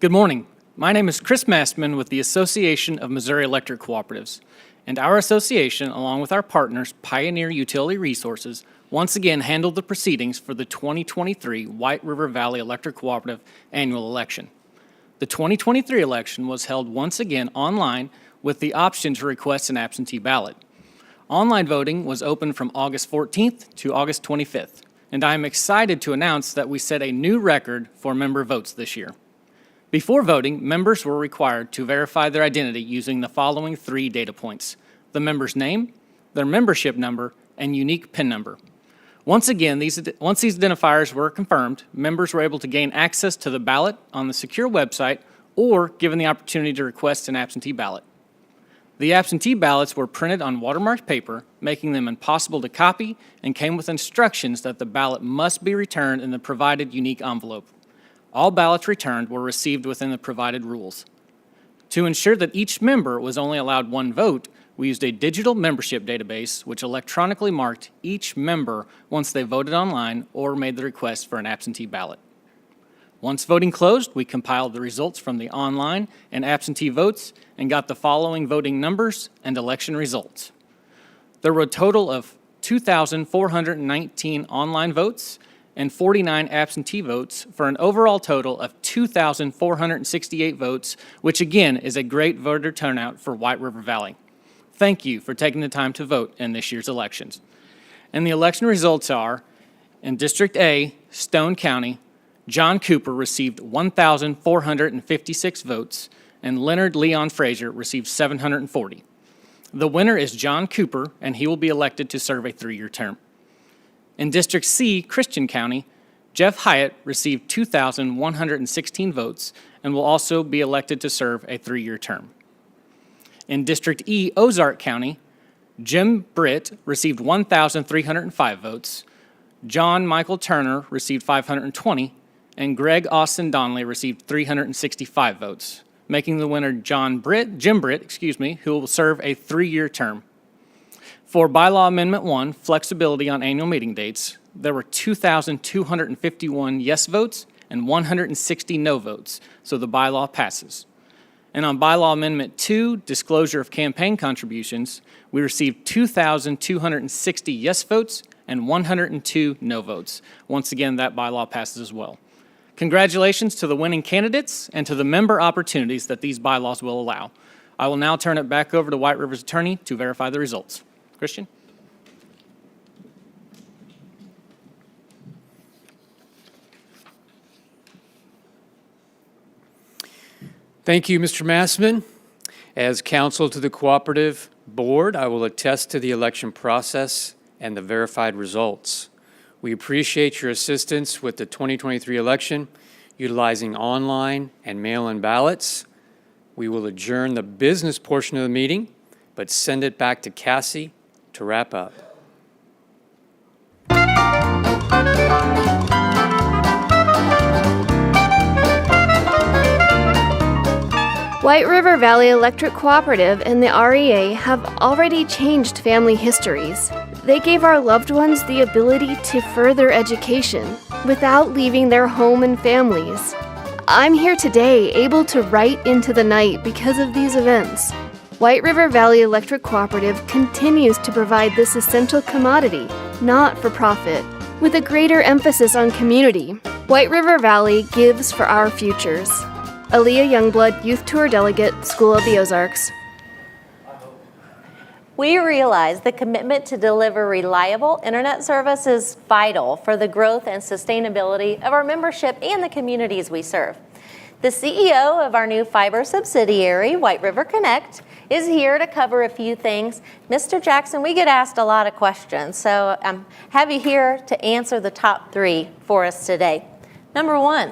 Good morning. My name is Chris Mastman with the Association of Missouri Electric Cooperatives, and our association, along with our partners, Pioneer Utility Resources, once again handled the proceedings for the 2023 White River Valley Electric Cooperative annual election. The 2023 election was held once again online with the option to request an absentee ballot. Online voting was open from August 14th to August 25th, and I am excited to announce that we set a new record for member votes this year. Before voting, members were required to verify their identity using the following 3 data points: the member's name, their membership number, and unique PIN number. Once again, once these identifiers were confirmed, members were able to gain access to the ballot on the secure website or given the opportunity to request an absentee ballot. The absentee ballots were printed on watermarked paper, making them impossible to copy, and came with instructions that the ballot must be returned in the provided unique envelope. All ballots returned were received within the provided rules. To ensure that each member was only allowed 1 vote, we used a digital membership database which electronically marked each member once they voted online or made the request for an absentee ballot. Once voting closed, we compiled the results from the online and absentee votes and got the following voting numbers and election results. There were a total of 2,419 online votes and 49 absentee votes for an overall total of 2,468 votes, which again is a great voter turnout for White River Valley. Thank you for taking the time to vote in this year's elections. And the election results are, in District A, Stone County, John Cooper received 1,456 votes, and Leonard Leon Frazier received 740. The winner is John Cooper, and he will be elected to serve a 3-year term. In District C, Christian County, Jeff Hyatt received 2,116 votes and will also be elected to serve a 3-year term. In District E, Ozark County, Jim Britt received 1,305 votes, John Michael Turner received 520, and Greg Austin Donnelly received 365 votes, making the winner Jim Britt, who will serve a 3-year term. For Bylaw Amendment 1, flexibility on annual meeting dates, there were 2,251 yes votes and 160 no votes, so the bylaw passes. And on Bylaw Amendment 2, disclosure of campaign contributions, we received 2,260 yes votes and 102 no votes. Once again, that bylaw passes as well. Congratulations to the winning candidates and to the member opportunities that these bylaws will allow. I will now turn it back over to White River's attorney to verify the results. Christian? Thank you, Mr. Massman. As counsel to the Cooperative Board, I will attest to the election process and the verified results. We appreciate your assistance with the 2023 election, utilizing online and mail-in ballots. We will adjourn the business portion of the meeting, but send it back to Cassie to wrap up. White River Valley Electric Cooperative and the REA have already changed family histories. They gave our loved ones the ability to further education without leaving their home and families. I'm here today, able to write into the night because of these events. White River Valley Electric Cooperative continues to provide this essential commodity, not for profit, with a greater emphasis on community. White River Valley gives for our futures. Aaliyah Youngblood, Youth Tour Delegate, School of the Ozarks. We realize the commitment to deliver reliable internet service is vital for the growth and sustainability of our membership and the communities we serve. The CEO of our new fiber subsidiary, White River Connect, is here to cover a few things. Mr. Jackson, we get asked a lot of questions, so I'm happy here to answer the top 3 for us today. Number 1,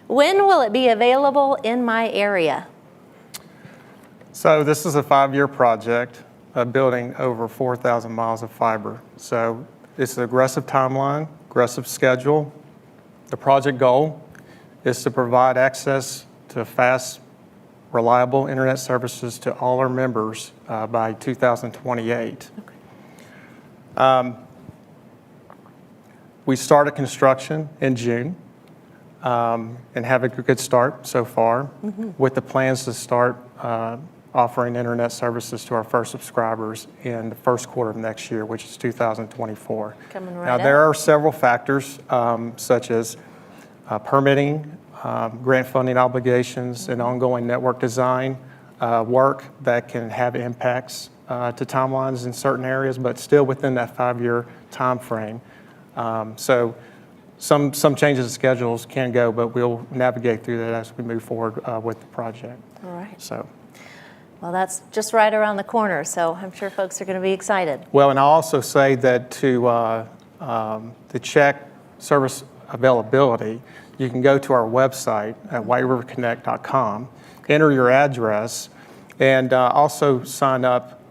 when will it be available in my area? So this is a 5-year project of building over 4,000 miles of fiber. So it's an aggressive timeline, aggressive schedule. The project goal is to provide access to fast, reliable internet services to all our members by 2028. Okay. We started construction in June. and have a good start so far, with the plans to start offering internet services to our first subscribers in the first quarter of next year, which is 2024. Coming right Now, there up. are several factors, such as permitting, grant funding obligations, and ongoing network design work that can have impacts to timelines in certain areas, but still within that 5-year time frame. So some changes in schedules can go, but we'll navigate through that as we move forward with the project. All right. So. Well, that's just right around the corner, so I'm sure folks are going to be excited. Well, and I'll also say that to check service availability, you can go to our website at whiteriverconnect.com, enter your address, and also sign up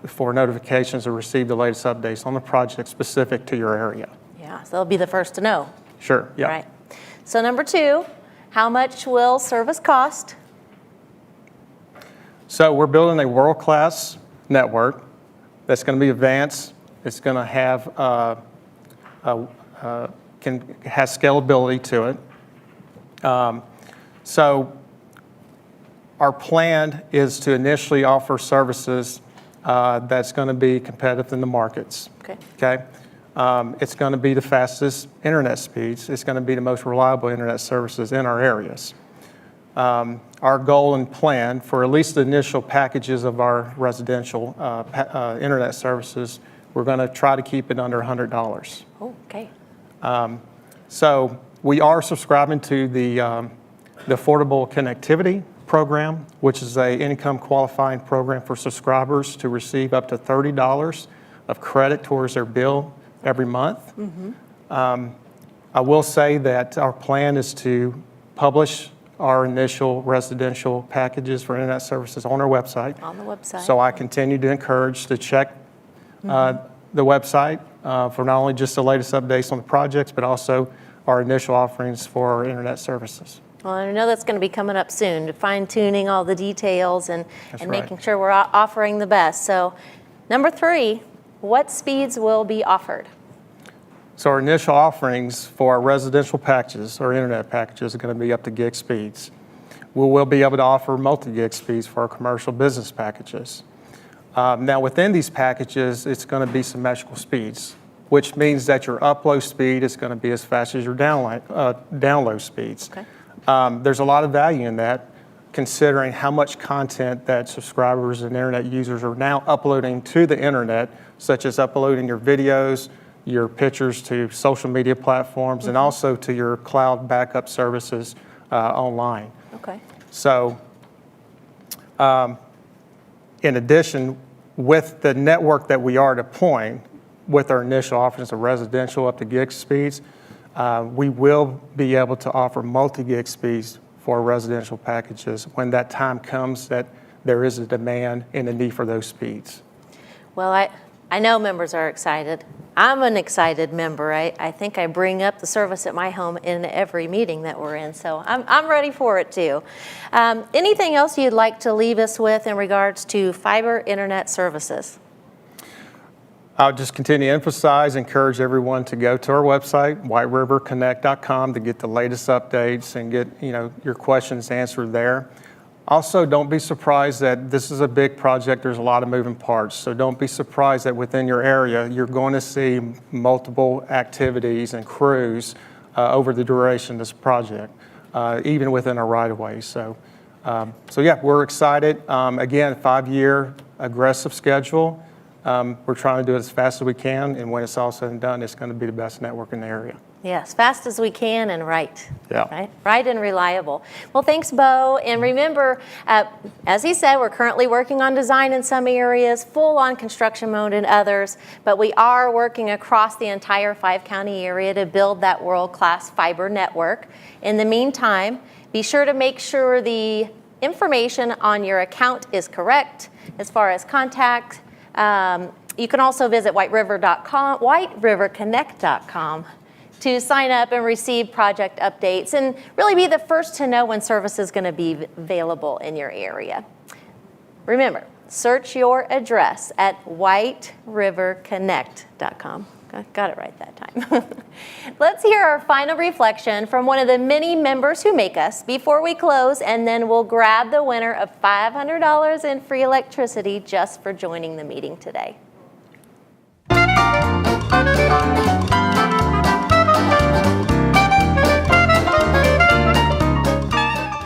for notifications or receive the latest updates on the project specific to your area. Yeah, so they'll be the first to know. Sure, yeah. Right. So number 2, how much will service cost? So we're building a world-class network that's going to be advanced. It's going to have has scalability to it. So our plan is to initially offer services that's going to be competitive in the markets. Okay. It's going to be the fastest internet speeds. It's going to be the most reliable internet services in our areas. Our goal and plan for at least the initial packages of our residential internet services, we're going to try to keep it under $100. Oh, okay. So we are subscribing to the Affordable Connectivity Program, which is an income qualifying program for subscribers to receive up to $30 of credit towards their bill every month. I will say that our plan is to publish our initial residential packages for internet services on our website. On the website. So I continue to encourage to check the website for not only just the latest updates on the projects, but also our initial offerings for our internet services. Well, I know that's going to be coming up soon, fine-tuning all the details and right. making sure we're offering the best. So number 3, what speeds will be offered? So our initial offerings for our residential packages, or internet packages, are going to be up to gig speeds. We will be able to offer multi-gig speeds for our commercial business packages. Now within these packages, it's going to be symmetrical speeds, which means that your upload speed is going to be as fast as your download speeds. Okay. There's a lot of value in that, considering how much content that subscribers and internet users are now uploading to the internet, such as uploading your videos, your pictures to social media platforms, and also to your cloud backup services online. Okay. So in addition, with the network that we are deploying, with our initial offerings of residential up to gig speeds, we will be able to offer multi-gig speeds for residential packages when that time comes that there is a demand and a need for those speeds. Well, I know members are excited. I'm an excited member. I think I bring up the service at my home in every meeting that we're in, so I'm ready for it too. Anything else you'd like to leave us with in regards to fiber internet services? I'll just continue to emphasize, encourage everyone to go to our website, whiteriverconnect.com, to get the latest updates and get your questions answered there. Also, don't be surprised that this is a big project. There's a lot of moving parts. So don't be surprised that within your area, you're going to see multiple activities and crews over the duration of this project, even within our right-of-way. So yeah, we're excited. Again, 5-year aggressive schedule. We're trying to do it as fast as we can, and when it's all said and done, it's going to be the best network in the area. Yes, fast as we can and right. Yeah. Right and reliable. Well, thanks, Bo. And remember, as he said, we're currently working on design in some areas, full on construction mode in others, but we are working across the entire 5-county area to build that world-class fiber network. In the meantime, be sure to make sure the information on your account is correct as far as contact. You can also visit whiteriverconnect.com, whiteriverconnect.com, to sign up and receive project updates and really be the first to know when service is going to be available in your area. Remember, search your address at whiteriverconnect.com. Got it right that time. Let's hear our final reflection from one of the many members who make us before we close, and then we'll grab the winner of $500 in free electricity just for joining the meeting today.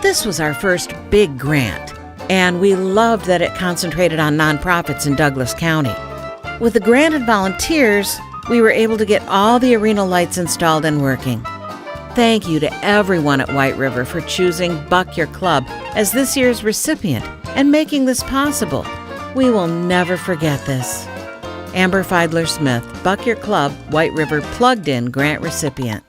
This was our first big grant, and we loved that it concentrated on nonprofits in Douglas County. With the grant and volunteers, we were able to get all the arena lights installed and working. Thank you to everyone at White River for choosing Buck Your Club as this year's recipient and making this possible. We will never forget this. Amber Feidler Smith, Buck Your Club, White River Plugged In Grant recipient.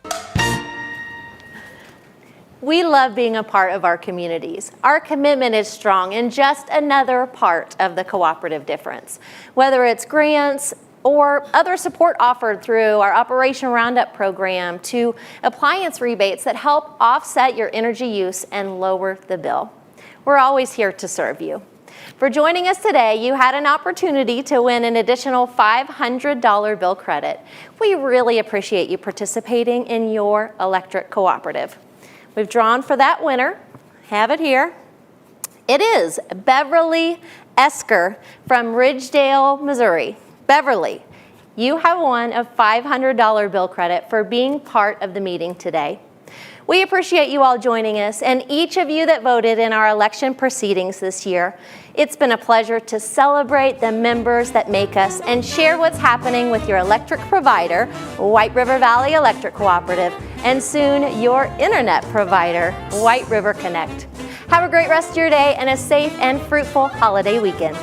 We love being a part of our communities. Our commitment is strong and just another part of the cooperative difference. Whether it's grants or other support offered through our Operation Roundup program to appliance rebates that help offset your energy use and lower the bill. We're always here to serve you. For joining us today, you had an opportunity to win an additional $500 bill credit. We really appreciate you participating in your electric cooperative. We've drawn for that winner. Have it here. It is Beverly Esker from Ridgedale, Missouri. Beverly, you have won a $500 bill credit for being part of the meeting today. We appreciate you all joining us and each of you that voted in our election proceedings this year. It's been a pleasure to celebrate the members that make us and share what's happening with your electric provider, White River Valley Electric Cooperative, and soon your internet provider, White River Connect. Have a great rest of your day and a safe and fruitful holiday weekend.